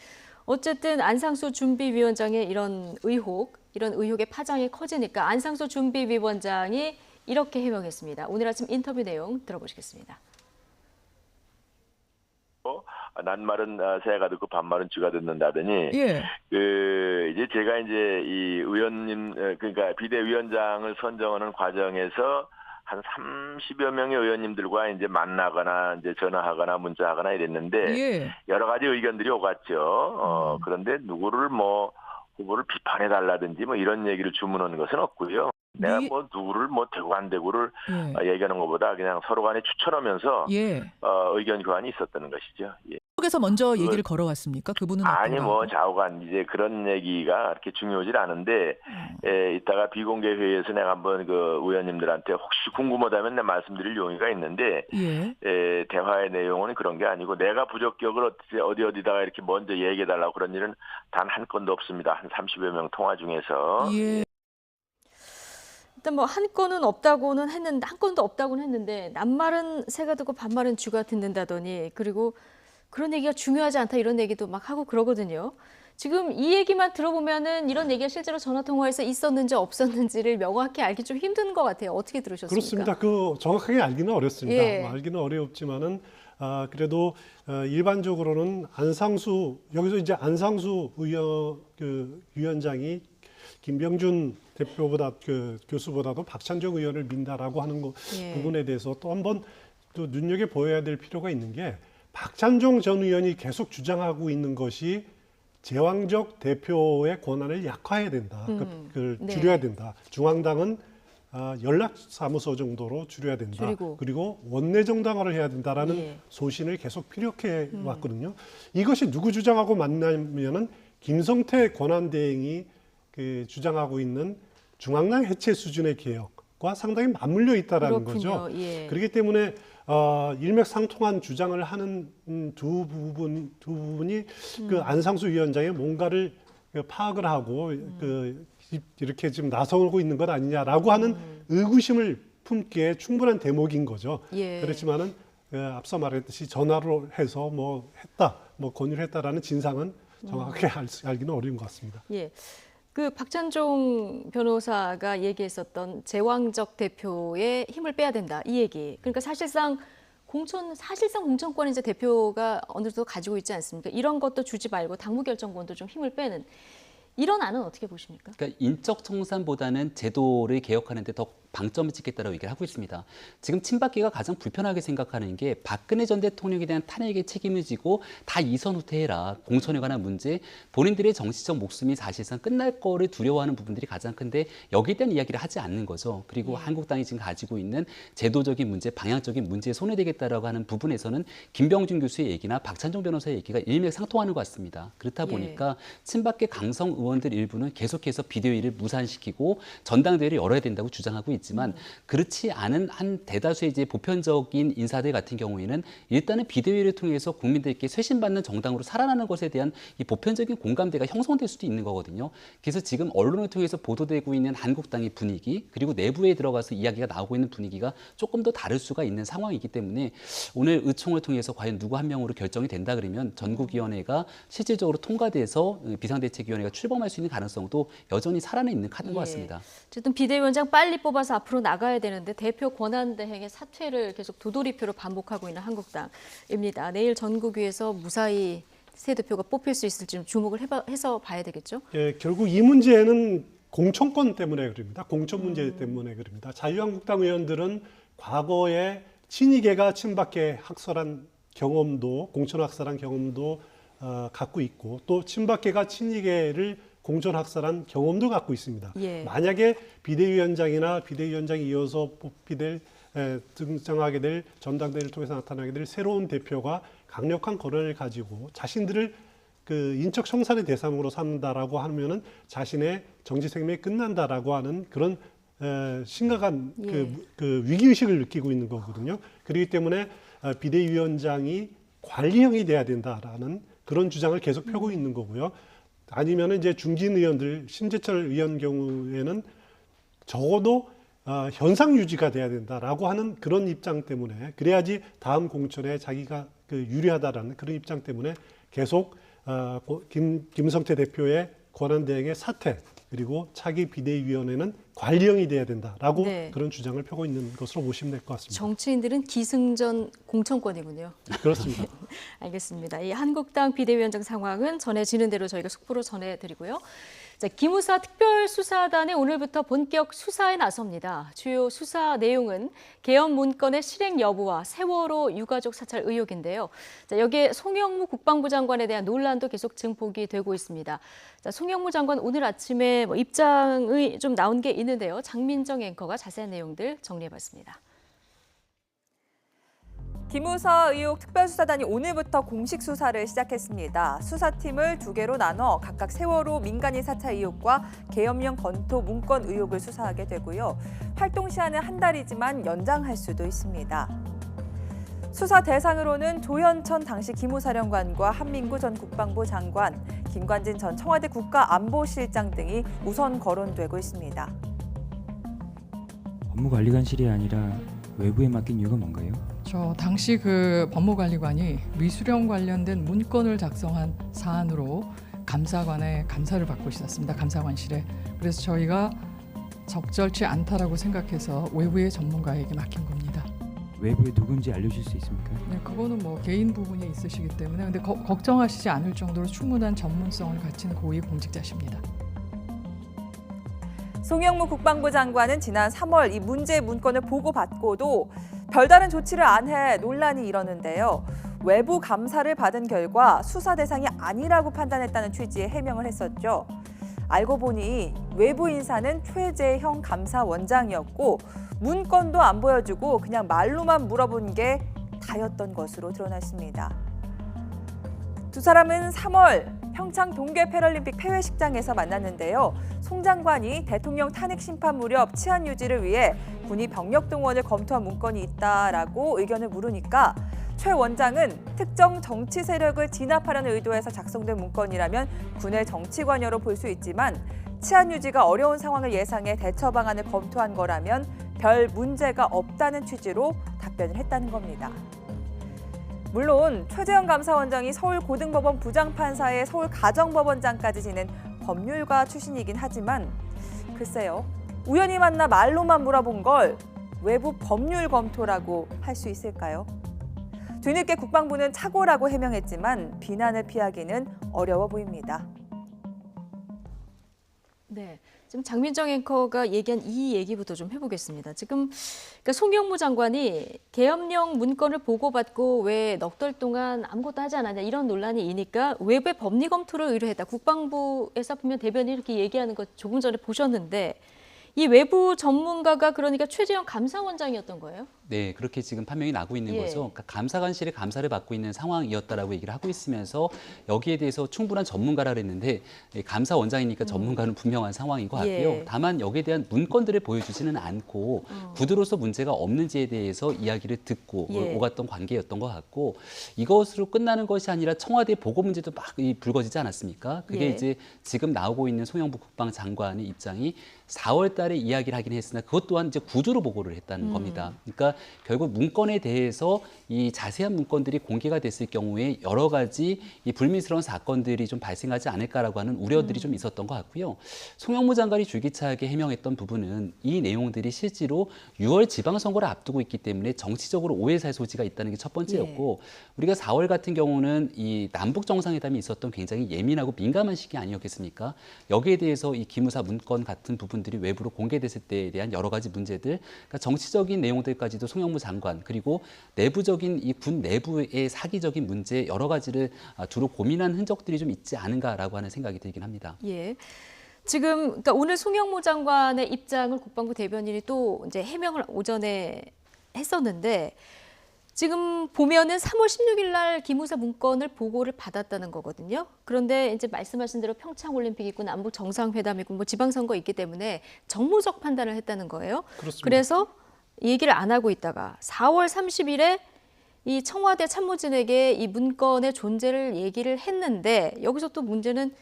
어쨌든 안상수 준비위원장의 이런 의혹의 파장이 커지니까 안상수 준비위원장이 이렇게 해명했습니다. 오늘 아침 인터뷰 내용 들어보시겠습니다. 낱말은 새가 듣고 반말은 쥐가 듣는다더니 예. 이제 제가 이제 이 의원님 그러니까 비대위원장을 선정하는 과정에서 한 30여 명의 의원님들과 이제 만나거나 이제 전화하거나 문자하거나 이랬는데 예. 여러 가지 의견들이 오갔죠. 그런데 누구를 뭐 후보를 비판해 달라든지 뭐 이런 얘기를 주문하는 것은 없고요. 내가 뭐 누구를 뭐 되고 안 되고를 얘기하는 것보다 그냥 서로 간에 추천하면서 의견 교환이 있었다는 것이죠. 예. 쪽에서 먼저 얘기를 걸어왔습니까? 그분은 아니 뭐 어떤가요? 좌우간 이제 그런 얘기가 그렇게 중요하지 않은데 이따가 비공개 회의에서 내가 한번 그 의원님들한테 혹시 궁금하다면 내가 말씀드릴 용의가 있는데 대화의 내용은 그런 게 아니고 내가 부적격을 어디다가 이렇게 먼저 얘기해달라고 그런 일은 단 한 건도 없습니다. 한 30여 명 통화 중에서. 일단 뭐 한 건도 없다고는 했는데 낱말은 새가 듣고 반말은 쥐가 듣는다더니 그리고 그런 얘기가 중요하지 않다 이런 얘기도 막 하고 그러거든요. 지금 이 얘기만 들어보면은 이런 얘기가 실제로 전화 통화에서 있었는지 없었는지를 명확히 알기 좀 힘든 것 같아요. 어떻게 들으셨습니까? 그렇습니다. 그 정확하게 알기는 어렵습니다. 예. 알기는 어렵지만은 그래도 일반적으로는 여기서 이제 안상수 위원장이 김병준 대표보다 교수보다도 박찬종 의원을 민다라고 하는 부분에 대해서 또 한번 또 눈여겨 보여야 될 필요가 있는 게 박찬종 전 의원이 계속 주장하고 있는 것이 제왕적 대표의 권한을 약화해야 된다. 그걸 줄여야 된다. 중앙당은 연락사무소 정도로 줄여야 된다. 그리고 원내 정당화를 해야 된다라는 소신을 계속 피력해 왔거든요. 이것이 누구 주장하고 맞냐면은 김성태 권한대행이 주장하고 있는 중앙당 해체 수준의 개혁과 상당히 맞물려 있다라는 거죠. 그렇기 때문에 일맥상통한 주장을 하는 두 부분이 그 안상수 위원장의 뭔가를 파악을 하고 이렇게 지금 나서고 있는 것 아니냐라고 하는 의구심을 품기에 충분한 대목인 거죠. 그렇지만은 앞서 말했듯이 전화로 해서 뭐 권유를 했다라는 진상은 정확하게 알기는 어려운 것 같습니다. 그 박찬종 변호사가 얘기했었던 제왕적 대표의 힘을 빼야 된다 이 얘기. 그러니까 사실상 공천권은 이제 대표가 어느 정도 가지고 있지 않습니까? 이런 것도 주지 말고 당무 결정권도 좀 힘을 빼는 이런 안은 어떻게 보십니까? 그러니까 인적 청산보다는 제도를 개혁하는 데 더 방점을 찍겠다라고 얘기를 하고 있습니다. 지금 친박계가 가장 불편하게 생각하는 게 박근혜 전 대통령에 대한 탄핵의 책임을 지고 다 이선 후퇴해라. 공천에 관한 문제, 본인들의 정치적 목숨이 사실상 끝날 거를 두려워하는 부분들이 가장 큰데 여기에 대한 이야기를 하지 않는 거죠. 그리고 한국당이 지금 가지고 있는 제도적인 문제, 방향적인 문제에 손을 대겠다라고 하는 부분에서는 김병준 교수의 얘기나 박찬종 변호사의 얘기가 일맥상통하는 것 같습니다. 그렇다 보니까 친박계 강성 의원들 일부는 계속해서 비대위를 무산시키고 전당대회를 열어야 된다고 주장하고 있지만 그렇지 않은 한 대다수의 이제 보편적인 인사들 같은 경우에는 일단은 비대위를 통해서 국민들께 쇄신받는 정당으로 살아나는 것에 대한 이 보편적인 공감대가 형성될 수도 있는 거거든요. 그래서 지금 언론을 통해서 보도되고 있는 한국당의 분위기 그리고 내부에 들어가서 이야기가 나오고 있는 분위기가 조금 더 다를 수가 있는 상황이기 때문에 오늘 의총을 통해서 과연 누구 한 명으로 결정이 된다 그러면 전국위원회가 실질적으로 통과돼서 비상대책위원회가 출범할 수 있는 가능성도 여전히 살아나 있는 카드인 것 같습니다. 어쨌든 비대위원장 빨리 뽑아서 앞으로 나가야 되는데 대표 권한대행의 사퇴를 계속 도돌이표로 반복하고 있는 한국당입니다. 내일 전국위에서 무사히 새 대표가 뽑힐 수 있을지 좀 주목을 해서 봐야 되겠죠? 결국 이 문제는 공천권 때문에 그럽니다. 공천 문제 때문에 그럽니다. 자유한국당 의원들은 과거에 친이계가 친박계 학살한 경험도 공천 학살한 경험도 갖고 있고 또 친박계가 친이계를 공천 학살한 경험도 갖고 있습니다. 만약에 비대위원장이나 비대위원장이 이어서 뽑히될 등장하게 될 전당대회를 통해서 나타나게 될 새로운 대표가 강력한 거론을 가지고 자신들을 그 인적 청산의 대상으로 삼는다라고 하면은 자신의 정치 생명이 끝난다라고 하는 그런 심각한 그 위기의식을 느끼고 있는 거거든요. 그렇기 때문에 비대위원장이 관리형이 돼야 된다라는 그런 주장을 계속 펴고 있는 거고요. 아니면 이제 중진 의원들, 심재철 의원 경우에는 적어도 현상 유지가 돼야 된다라고 하는 그런 입장 때문에 그래야지 다음 공천에 자기가 그 유리하다라는 그런 입장 때문에 계속 김성태 대표의 권한대행의 사퇴 그리고 차기 비대위원회는 관리형이 돼야 된다라고 네. 그런 주장을 펴고 있는 것으로 보시면 될 것 같습니다. 정치인들은 기승전 공천권이군요. 그렇습니다. 알겠습니다. 이 한국당 비대위원장 상황은 전해지는 대로 저희가 속보로 전해드리고요. 자, 기무사 특별수사단이 오늘부터 본격 수사에 나섭니다. 주요 수사 내용은 계엄 문건의 실행 여부와 세월호 유가족 사찰 의혹인데요. 자, 여기에 송영무 국방부 장관에 대한 논란도 계속 증폭이 되고 있습니다. 자, 송영무 장관 오늘 아침에 입장이 좀 나온 게 있는데요. 장민정 앵커가 자세한 내용들 정리해봤습니다. 기무사 의혹 특별수사단이 오늘부터 공식 수사를 시작했습니다. 수사팀을 2개로 나눠 각각 세월호 민간인 사찰 의혹과 계엄령 검토 문건 의혹을 수사하게 되고요. 활동 시한은 한 달이지만 연장할 수도 있습니다. 수사 대상으로는 조현천 당시 기무사령관과 한민구 전 국방부 장관, 김관진 전 청와대 국가안보실장 등이 우선 거론되고 있습니다. 법무관리관실이 아니라 외부에 맡긴 이유가 뭔가요? 저 당시 그 법무관리관이 미수령 관련된 문건을 작성한 사안으로 감사관의 감사를 받고 있었습니다. 감사관실에. 그래서 저희가 적절치 않다라고 생각해서 외부의 전문가에게 맡긴 겁니다. 외부에 누군지 알려줄 수 있습니까? 네, 그거는 뭐 개인 부분이 있으시기 때문에 근데 걱정하시지 않을 정도로 충분한 전문성을 갖춘 고위 공직자십니다. 송영무 국방부 장관은 지난 3월 이 문제 문건을 보고받고도 별다른 조치를 안 해 논란이 일었는데요. 외부 감사를 받은 결과 수사 대상이 아니라고 판단했다는 취지의 해명을 했었죠. 알고 보니 외부 인사는 최재형 감사원장이었고 문건도 안 보여주고 그냥 말로만 물어본 게 다였던 것으로 드러났습니다. 두 사람은 3월 평창 동계 패럴림픽 폐회식장에서 만났는데요. 송 장관이 대통령 탄핵 심판 무렵 치안 유지를 위해 군이 병력 동원을 검토한 문건이 있다라고 의견을 물으니까 최 원장은 특정 정치 세력을 진압하려는 의도에서 작성된 문건이라면 군의 정치 관여로 볼 수 있지만 치안 유지가 어려운 상황을 예상해 대처 방안을 검토한 거라면 별 문제가 없다는 취지로 답변을 했다는 겁니다. 물론 최재형 감사원장이 서울고등법원 부장판사의 서울가정법원장까지 지낸 법률가 출신이긴 하지만 글쎄요. 우연히 만나 말로만 물어본 걸 외부 법률 검토라고 할 수 있을까요? 뒤늦게 국방부는 착오라고 해명했지만 비난을 피하기는 어려워 보입니다. 네, 지금 장민정 앵커가 얘기한 이 얘기부터 좀 해보겠습니다. 지금 그러니까 송영무 장관이 계엄령 문건을 보고받고 왜 넉 달 동안 아무것도 하지 않았냐 이런 논란이 이니까 외부의 법리 검토를 의뢰했다. 국방부에서 보면 대변인이 이렇게 얘기하는 거 조금 전에 보셨는데 이 외부 전문가가 그러니까 최재형 감사원장이었던 거예요? 네, 그렇게 지금 판명이 나고 있는 거죠. 그러니까 감사관실에 감사를 받고 있는 상황이었다라고 얘기를 하고 있으면서 여기에 대해서 충분한 전문가라 그랬는데 감사원장이니까 전문가는 분명한 상황인 것 같고요. 다만 여기에 대한 문건들을 보여주지는 않고 구두로서 문제가 없는지에 대해서 이야기를 듣고 오갔던 관계였던 것 같고 이것으로 끝나는 것이 아니라 청와대 보고 문제도 막 불거지지 않았습니까? 그게 이제 지금 나오고 있는 송영무 국방장관의 입장이 4월 달에 이야기를 하긴 했으나 그것 또한 이제 구두로 보고를 했다는 겁니다. 그러니까 결국 문건에 대해서 이 자세한 문건들이 공개가 됐을 경우에 여러 가지 이 불미스러운 사건들이 좀 발생하지 않을까라고 하는 우려들이 좀 있었던 것 같고요. 송영무 장관이 줄기차게 해명했던 부분은 이 내용들이 실제로 6월 지방선거를 앞두고 있기 때문에 정치적으로 오해 살 소지가 있다는 게 첫 번째였고 우리가 4월 같은 경우는 이 남북 정상회담이 있었던 굉장히 예민하고 민감한 시기 아니었겠습니까? 여기에 대해서 이 기무사 문건 같은 부분들이 외부로 공개됐을 때에 대한 여러 가지 문제들, 그러니까 정치적인 내용들까지도 송영무 장관 그리고 내부적인 이 군 내부의 사기적인 문제 여러 가지를 주로 고민한 흔적들이 좀 있지 않은가라고 하는 생각이 들긴 합니다. 예. 지금 그러니까 오늘 송영무 장관의 입장을 국방부 대변인이 또 이제 해명을 오전에 했었는데 지금 보면은 3월 16일 날 기무사 문건을 보고를 받았다는 거거든요. 그런데 이제 말씀하신 대로 평창올림픽 있고 남북 정상회담 있고 뭐 지방선거 있기 때문에 정무적 판단을 했다는 거예요. 그렇습니다. 그래서 얘기를 안 하고 있다가 4월 30일에 이 청와대 참모진에게 이 문건의 존재를 얘기를 했는데 여기서 또 문제는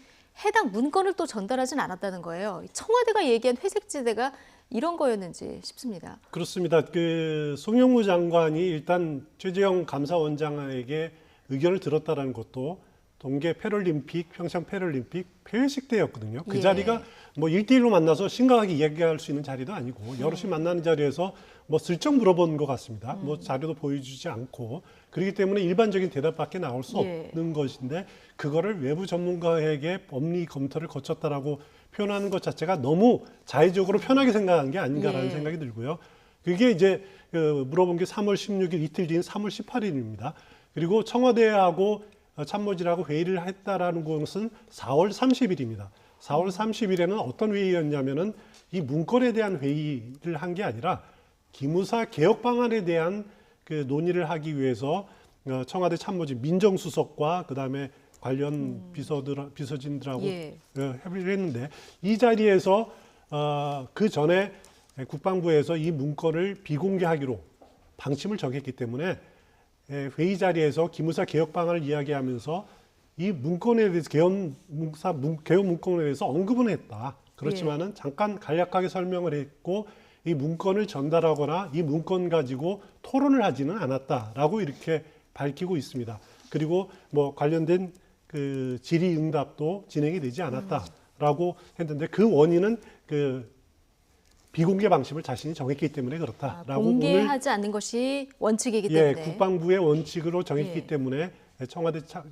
해당 문건을 또 전달하진 않았다는 거예요. 청와대가 얘기한 회색지대가 이런 거였는지 싶습니다. 그렇습니다. 그 송영무 장관이 일단 최재형 감사원장에게 의견을 들었다라는 것도 동계 패럴림픽, 평창 패럴림픽 폐회식 때였거든요. 그 예. 자리가 뭐 1대1로 만나서 심각하게 이야기할 수 있는 자리도 아니고 여럿이 만나는 자리에서 뭐 슬쩍 물어본 것 같습니다. 뭐 자료도 보여주지 않고 그렇기 때문에 일반적인 대답밖에 나올 수 예. 없는 것인데 그거를 외부 전문가에게 법리 검토를 거쳤다라고 표현하는 것 자체가 너무 자의적으로 편하게 생각한 게 아닌가라는 예. 생각이 들고요. 그게 이제 물어본 게 3월 16일 이틀 뒤인 3월 18일입니다. 그리고 청와대하고 참모진하고 회의를 했다라는 것은 4월 30일입니다. 4월 30일에는 어떤 회의였냐면은 이 문건에 대한 회의를 한 게 아니라 기무사 개혁 방안에 대한 그 논의를 하기 위해서 청와대 참모진 민정수석과 그다음에 관련 비서진들하고 예. 협의를 했는데 이 자리에서 그 전에 국방부에서 이 문건을 비공개하기로 방침을 정했기 때문에 회의 자리에서 기무사 개혁 방안을 이야기하면서 이 문건에 대해서 개혁 문건에 대해서 언급은 했다. 그렇지만은 잠깐 간략하게 설명을 했고 이 문건을 전달하거나 이 문건 가지고 토론을 하지는 않았다라고 이렇게 밝히고 있습니다. 그리고 뭐 관련된 그 질의응답도 진행이 되지 않았다라고 했는데 그 원인은 그 비공개 방침을 자신이 정했기 때문에 그렇다라고 공개하지 않는 것이 원칙이기 오늘 때문에. 국방부의 원칙으로 정했기 예. 때문에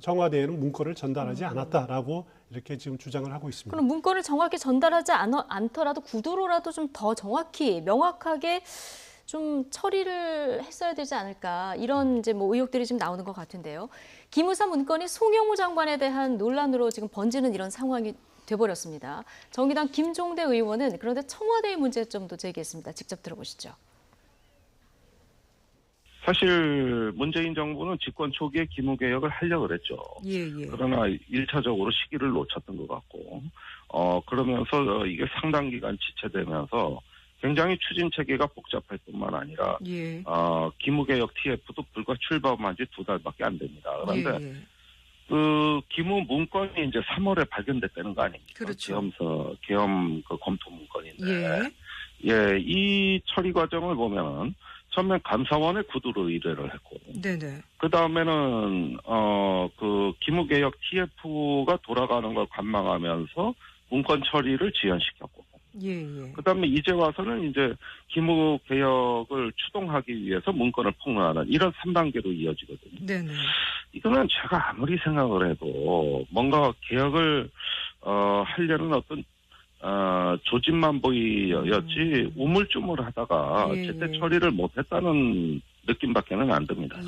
청와대에는 문건을 전달하지 않았다라고 이렇게 지금 주장을 하고 있습니다. 그럼 문건을 정확히 전달하지 않더라도 구두로라도 좀 더 정확히 명확하게 좀 처리를 했어야 되지 않을까 이런 이제 뭐 의혹들이 지금 나오는 것 같은데요. 기무사 문건이 송영무 장관에 대한 논란으로 지금 번지는 이런 상황이 돼버렸습니다. 정의당 김종대 의원은 그런데 청와대의 문제점도 제기했습니다. 직접 들어보시죠. 사실 문재인 정부는 집권 초기에 기무개혁을 하려고 그랬죠. 그러나 1차적으로 시기를 놓쳤던 것 같고 그러면서 이게 상당 기간 지체되면서 굉장히 추진 체계가 복잡할 뿐만 아니라 기무개혁 TF도 불과 출범한 지 2달밖에 안 됩니다. 그런데 그 기무 문건이 이제 3월에 발견됐다는 거 아닙니까? 그렇죠. 계엄 그 검토 문건인데 이 처리 과정을 보면 처음에 감사원에 구두로 의뢰를 했고, 그 다음에는 그 기무개혁 TF가 돌아가는 걸 관망하면서 문건 처리를 지연시켰고, 그 다음에 이제 와서는 이제 기무개혁을 추동하기 위해서 문건을 폭로하는 이런 3단계로 이어지거든요. 이거는 제가 아무리 생각을 해도 뭔가 개혁을 하려는 어떤 조짐만 보이였지 우물쭈물하다가 제때 처리를 못했다는 느낌밖에는 안 듭니다.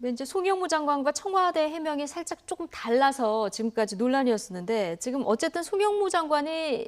이제 송영무 장관과 청와대 해명이 살짝 조금 달라서 지금까지 논란이었었는데 지금 어쨌든 송영무 장관이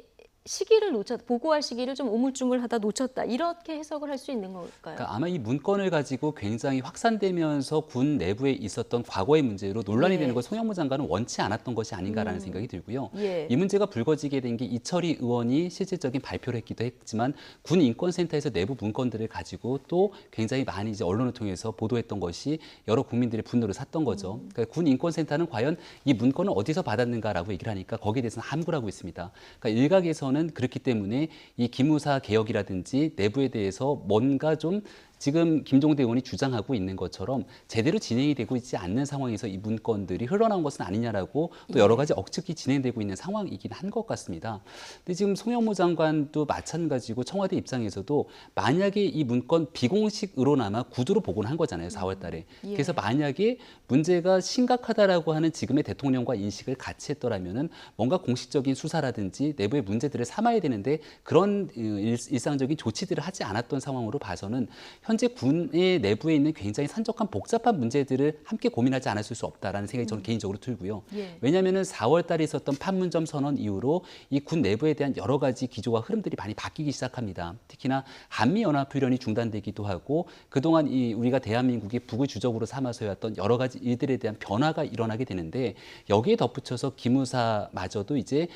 보고할 시기를 좀 우물쭈물하다 놓쳤다 이렇게 해석을 할 수 있는 걸까요? 그러니까 아마 이 문건을 가지고 굉장히 확산되면서 군 내부에 있었던 과거의 문제로 논란이 되는 걸 송영무 장관은 원치 않았던 것이 아닌가라는 생각이 들고요. 이 문제가 불거지게 된 게 이철희 의원이 실질적인 발표를 했기도 했지만 군 인권센터에서 내부 문건들을 가지고 또 굉장히 많이 이제 언론을 통해서 보도했던 것이 여러 국민들의 분노를 샀던 거죠. 그러니까 군 인권센터는 과연 이 문건을 어디서 받았는가라고 얘기를 하니까 거기에 대해서는 함구를 하고 있습니다. 그러니까 일각에서는 그렇기 때문에 이 기무사 개혁이라든지 내부에 대해서 뭔가 좀 지금 김종대 의원이 주장하고 있는 것처럼 제대로 진행이 되고 있지 않는 상황에서 이 문건들이 흘러나온 것은 아니냐라고 또 여러 가지 억측이 진행되고 있는 상황이긴 한 것 같습니다. 근데 지금 송영무 장관도 마찬가지고 청와대 입장에서도 만약에 이 문건 비공식으로나마 구두로 보고는 한 거잖아요. 4월 달에. 그래서 만약에 문제가 심각하다라고 하는 지금의 대통령과 인식을 같이 했더라면은 뭔가 공식적인 수사라든지 내부의 문제들을 삼아야 되는데 그런 일상적인 조치들을 하지 않았던 상황으로 봐서는 현재 군의 내부에 있는 굉장히 산적한 복잡한 문제들을 함께 고민하지 않았을 수 없다라는 생각이 저는 개인적으로 들고요. 예. 왜냐하면 4월 달에 있었던 판문점 선언 이후로 이 군 내부에 대한 여러 가지 기조와 흐름들이 많이 바뀌기 시작합니다. 특히나 한미연합훈련이 중단되기도 하고 그동안 우리가 대한민국이 북을 주적으로 삼아서 해왔던 여러 가지 일들에 대한 변화가 일어나게 되는데 여기에 덧붙여서 기무사마저도 이제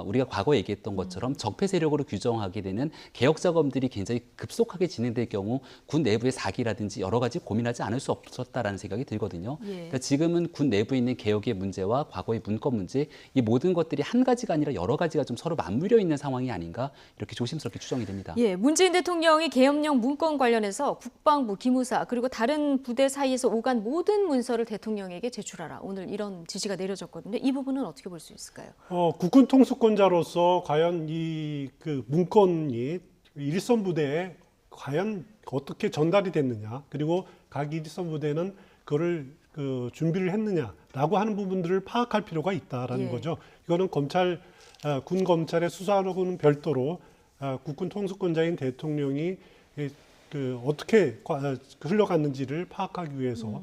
우리가 과거에 얘기했던 것처럼 적폐 세력으로 규정하게 되는 개혁 작업들이 굉장히 급속하게 진행될 경우 군 내부의 사기라든지 여러 가지 고민하지 않을 수 없었다라는 생각이 들거든요. 예. 그러니까 지금은 군 내부에 있는 개혁의 문제와 과거의 문건 문제 이 모든 것들이 한 가지가 아니라 여러 가지가 좀 서로 맞물려 있는 상황이 아닌가 이렇게 조심스럽게 추정이 됩니다. 예, 문재인 대통령이 계엄령 문건 관련해서 국방부, 기무사 그리고 다른 부대 사이에서 오간 모든 문서를 대통령에게 제출하라. 오늘 이런 지시가 내려졌거든요. 이 부분은 어떻게 볼 수 있을까요? 국군 통수권자로서 과연 그 문건이 일선 부대에 과연 어떻게 전달이 됐느냐, 그리고 각 일선 부대는 그거를 준비를 했느냐라고 하는 부분들을 파악할 필요가 있다라는 예. 거죠. 이거는 군 검찰의 수사하고는 별도로 국군 통수권자인 대통령이 어떻게 흘러갔는지를 파악하기 위해서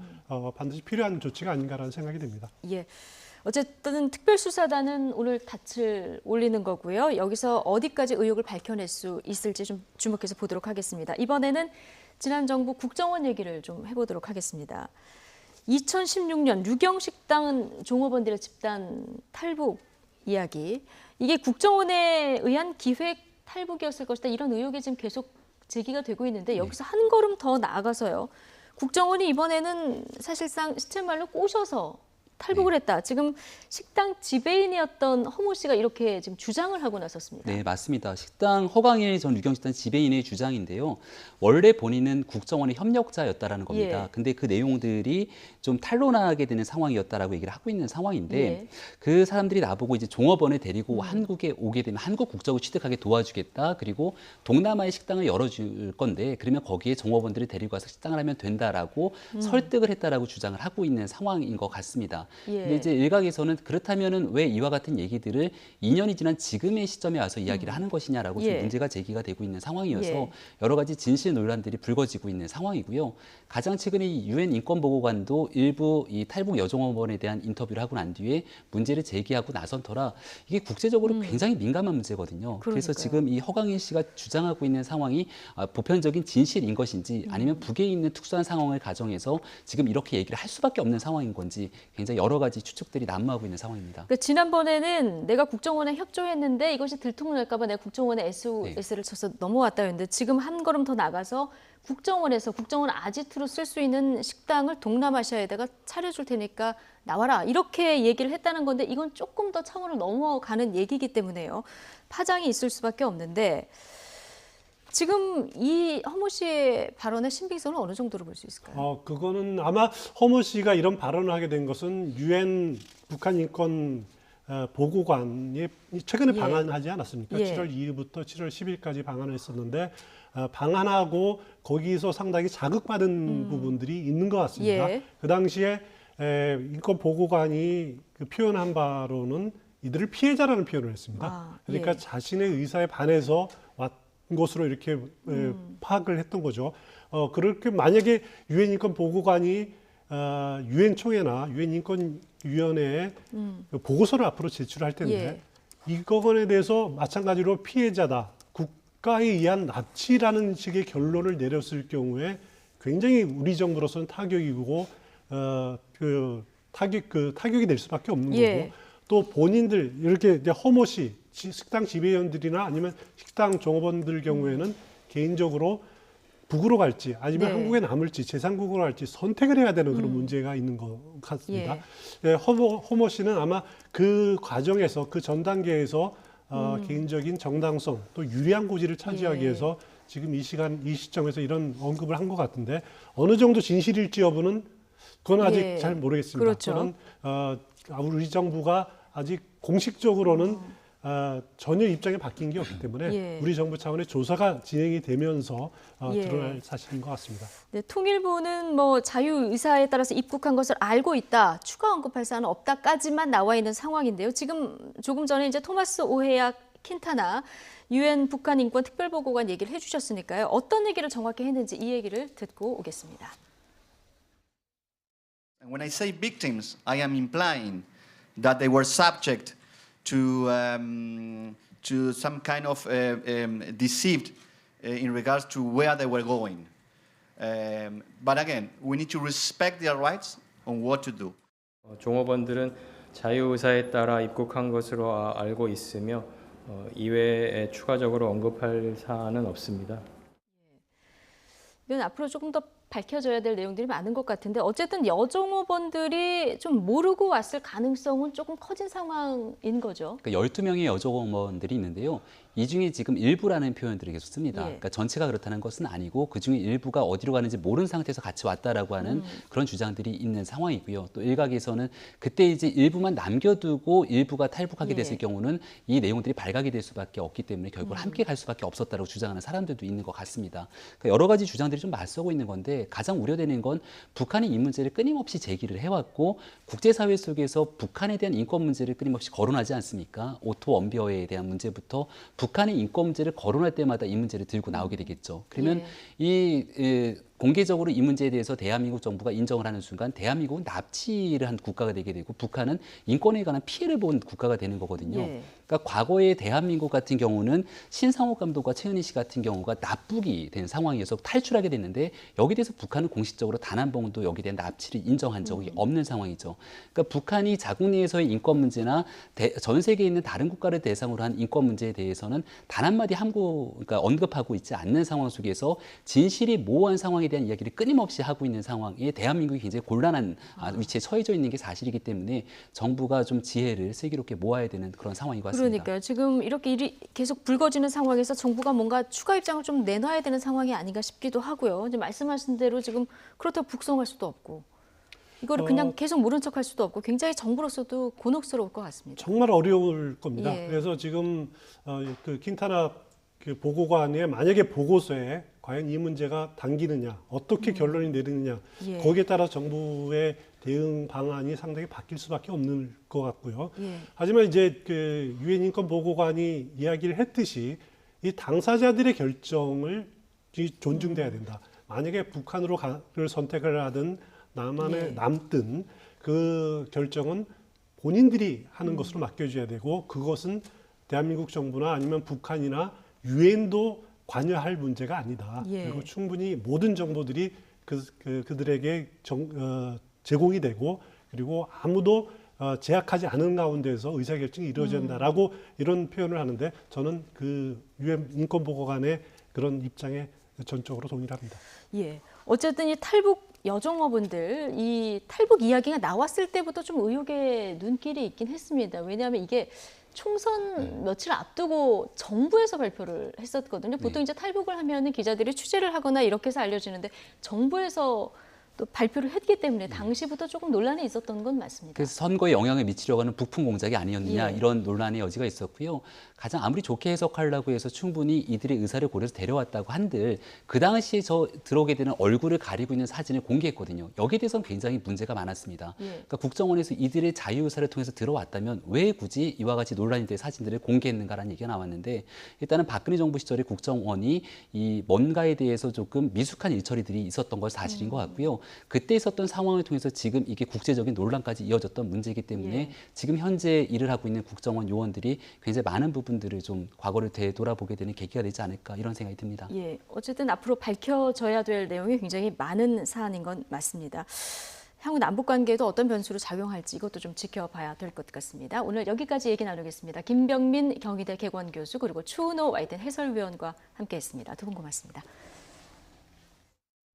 반드시 필요한 조치가 아닌가라는 생각이 듭니다. 예. 어쨌든 특별수사단은 오늘 닻을 올리는 거고요. 여기서 어디까지 의혹을 밝혀낼 수 있을지 좀 주목해서 보도록 하겠습니다. 이번에는 지난 정부 국정원 얘기를 좀 해보도록 하겠습니다. 2016년 류경식당 종업원들의 집단 탈북 이야기. 이게 국정원에 의한 기획 탈북이었을 것이다. 이런 의혹이 지금 계속 제기가 되고 있는데 여기서 한 걸음 더 나아가서요. 국정원이 이번에는 사실상 시쳇말로 꼬셔서 탈북을 했다. 지금 식당 지배인이었던 허모 씨가 이렇게 지금 주장을 하고 나섰습니다. 네, 맞습니다. 식당 허광일 전 유경식당 지배인의 주장인데요. 원래 본인은 국정원의 협력자였다라는 겁니다. 예. 근데 그 내용들이 좀 탄로나게 되는 상황이었다라고 얘기를 하고 있는 상황인데 예. 그 사람들이 나보고 이제 종업원을 데리고 한국에 오게 되면 한국 국적을 취득하게 도와주겠다. 그리고 동남아의 식당을 열어줄 건데 그러면 거기에 종업원들을 데리고 와서 식당을 하면 된다라고 설득을 했다라고 주장을 하고 있는 상황인 것 같습니다. 예. 근데 이제 일각에서는 그렇다면은 왜 이와 같은 얘기들을 2년이 지난 지금의 시점에 와서 이야기를 하는 것이냐라고 좀 예. 문제가 제기가 되고 있는 상황이어서 예. 여러 가지 진실 논란들이 불거지고 있는 상황이고요. 가장 최근에 이 유엔 인권보고관도 일부 이 탈북 여종업원에 대한 인터뷰를 하고 난 뒤에 문제를 제기하고 나선 터라 이게 국제적으로 굉장히 민감한 문제거든요. 그래서 그러니까요. 지금 이 허광일 씨가 주장하고 있는 상황이 보편적인 진실인 것인지 아니면 북에 있는 특수한 상황을 가정해서 지금 이렇게 얘기를 할 수밖에 없는 상황인 건지 굉장히 여러 가지 추측들이 난무하고 있는 상황입니다. 그러니까 지난번에는 내가 국정원에 협조했는데 이것이 들통날까 봐 내가 국정원에 SOS를 쳐서 넘어왔다 했는데 지금 한 걸음 더 나가서 국정원에서 국정원 아지트로 쓸 수 있는 식당을 동남아시아에다가 차려줄 테니까 나와라 이렇게 얘기를 했다는 건데 이건 조금 더 차원을 넘어가는 얘기이기 때문에요. 파장이 있을 수밖에 없는데 지금 이 허모 씨의 발언의 신빙성을 어느 정도로 볼 수 있을까요? 그거는 아마 허모 씨가 이런 발언을 하게 된 것은 유엔 북한 인권 보고관이 최근에 예. 방한하지 않았습니까? 예. 7월 2일부터 7월 10일까지 방한을 했었는데 방한하고 거기서 상당히 자극받은 부분들이 있는 것 같습니다. 예. 그 당시에 인권 보고관이 표현한 바로는 이들을 피해자라는 표현을 했습니다. 그러니까 예. 자신의 의사에 반해서 것으로 이렇게 파악을 했던 거죠. 그렇게 만약에 유엔 인권 보고관이 유엔 총회나 유엔 인권위원회에 보고서를 앞으로 제출할 텐데 이거에 대해서 마찬가지로 피해자다, 국가에 의한 납치라는 식의 결론을 내렸을 경우에 굉장히 우리 정부로서는 타격이고 타격이 될 수밖에 없는 거고 또 본인들 이렇게 이제 허모 씨 식당 지배원들이나 아니면 식당 종업원들 경우에는 개인적으로 북으로 갈지 아니면 한국에 남을지 제3국으로 갈지 선택을 해야 되는 그런 문제가 있는 것 같습니다. 허모 씨는 아마 그 과정에서 그 전 단계에서 개인적인 정당성 또 유리한 고지를 차지하기 위해서 지금 이 시점에서 이런 언급을 한 것 같은데 어느 정도 진실일지 여부는 그건 아직 잘 모르겠습니다. 그렇죠. 저는 우리 정부가 아직 공식적으로는 전혀 입장이 바뀐 게 없기 때문에 우리 정부 차원의 조사가 진행이 되면서 드러날 사실인 것 같습니다. 네, 통일부는 뭐 자유의사에 따라서 입국한 것을 알고 있다. 추가 언급할 사안은 없다까지만 나와 있는 상황인데요. 지금 조금 전에 이제 토마스 오헤약 킨타나 UN 북한 인권 특별보고관 얘기를 해주셨으니까요. 어떤 얘기를 정확히 했는지 이 얘기를 듣고 오겠습니다. When I say victims, I am implying that they were subject to some kind of deceived in regards to where they were going. But again, we need to respect their rights on what to do. 종업원들은 자유의사에 따라 입국한 것으로 알고 있으며 이외에 추가적으로 언급할 사안은 없습니다. 이건 앞으로 조금 더 밝혀져야 될 내용들이 많은 것 같은데 어쨌든 여종업원들이 좀 모르고 왔을 가능성은 조금 커진 상황인 거죠. 그러니까 12명의 여종업원들이 있는데요. 이 중에 지금 일부라는 표현들을 계속 씁니다. 그러니까 전체가 그렇다는 것은 아니고 그중에 일부가 어디로 가는지 모르는 상태에서 같이 왔다라고 하는 그런 주장들이 있는 상황이고요. 또 일각에서는 그때 이제 일부만 남겨두고 일부가 탈북하게 됐을 경우는 이 내용들이 발각이 될 수밖에 없기 때문에 결국 함께 갈 수밖에 없었다고 주장하는 사람들도 있는 것 같습니다. 그러니까 여러 가지 주장들이 좀 맞서고 있는 건데 가장 우려되는 건 북한이 이 문제를 끊임없이 제기를 해왔고 국제사회 속에서 북한에 대한 인권 문제를 끊임없이 거론하지 않습니까? 오토 원비어에 대한 문제부터 북한의 인권 문제를 거론할 때마다 이 문제를 들고 나오게 되겠죠. 그러면 공개적으로 이 문제에 대해서 대한민국 정부가 인정을 하는 순간 대한민국은 납치를 한 국가가 되게 되고 북한은 인권에 관한 피해를 본 국가가 되는 거거든요. 그러니까 과거에 대한민국 같은 경우는 신상옥 감독과 최은희 씨 같은 경우가 납북이 된 상황이어서 탈출하게 됐는데 여기에 대해서 북한은 공식적으로 단 한 번도 여기에 대한 납치를 인정한 적이 없는 상황이죠. 그러니까 북한이 자국 내에서의 인권 문제나 전 세계에 있는 다른 국가를 대상으로 한 인권 문제에 대해서는 단 한마디 그러니까 언급하고 있지 않는 상황 속에서 진실이 모호한 상황에 대한 이야기를 끊임없이 하고 있는 상황에 대한민국이 굉장히 곤란한 위치에 처해져 있는 게 사실이기 때문에 정부가 좀 지혜를 슬기롭게 모아야 되는 그런 상황인 것 같습니다. 그러니까요. 지금 이렇게 일이 계속 불거지는 상황에서 정부가 뭔가 추가 입장을 좀 내놔야 되는 상황이 아닌가 싶기도 하고요. 이제 말씀하신 대로 지금 그렇다고 북송할 수도 없고 이거를 그냥 계속 모른 척할 수도 없고 굉장히 정부로서도 곤혹스러울 것 같습니다. 정말 어려울 겁니다. 그래서 지금 그 킨타나 그 보고관의 만약에 보고서에 과연 이 문제가 당기느냐, 어떻게 결론이 내리느냐, 거기에 따라 정부의 대응 방안이 상당히 바뀔 수밖에 없는 것 같고요. 하지만 이제 그 유엔 인권 보고관이 이야기를 했듯이 이 당사자들의 결정을 존중돼야 된다. 만약에 북한으로 를 선택을 하든 남한에 남든 그 결정은 본인들이 하는 것으로 맡겨줘야 되고 그것은 대한민국 정부나 아니면 북한이나 유엔도 관여할 문제가 아니다. 그리고 충분히 모든 정보들이 그들에게 제공이 되고 그리고 아무도 제약하지 않은 가운데서 의사결정이 이루어진다라고 이런 표현을 하는데 저는 그 유엔 인권보고관의 그런 입장에 전적으로 동의합니다. 어쨌든 이 탈북 여종업원들 이 탈북 이야기가 나왔을 때부터 좀 의혹의 눈길이 있긴 했습니다. 왜냐하면 이게 총선 며칠 앞두고 정부에서 발표를 했었거든요. 보통 이제 탈북을 하면은 기자들이 취재를 하거나 이렇게 해서 알려지는데 정부에서 또 발표를 했기 때문에 당시부터 조금 논란이 있었던 건 맞습니다. 그래서 선거에 영향을 미치려고 하는 북풍 공작이 아니었느냐 이런 논란의 여지가 있었고요. 가장 아무리 좋게 해석하려고 해서 충분히 이들의 의사를 고려해서 데려왔다고 한들 그 당시에 들어오게 되는 얼굴을 가리고 있는 사진을 공개했거든요. 여기에 대해서는 굉장히 문제가 많았습니다. 그러니까 국정원에서 이들의 자유의사를 통해서 들어왔다면 왜 굳이 이와 같이 논란이 될 사진들을 공개했는가라는 얘기가 나왔는데 일단은 박근혜 정부 시절에 국정원이 이 뭔가에 대해서 조금 미숙한 일처리들이 있었던 건 사실인 것 같고요. 그때 있었던 상황을 통해서 지금 이게 국제적인 논란까지 이어졌던 문제이기 때문에 지금 현재 일을 하고 있는 국정원 요원들이 굉장히 많은 부분들을 좀 과거를 되돌아보게 되는 계기가 되지 않을까 이런 생각이 듭니다. 어쨌든 앞으로 밝혀져야 될 내용이 굉장히 많은 사안인 건 맞습니다. 향후 남북 관계에도 어떤 변수로 작용할지 이것도 좀 지켜봐야 될 것 같습니다. 오늘 여기까지 얘기 나누겠습니다. 김병민 경희대 개관교수 그리고 추은호 와이든 해설위원과 함께했습니다. 두 분 고맙습니다.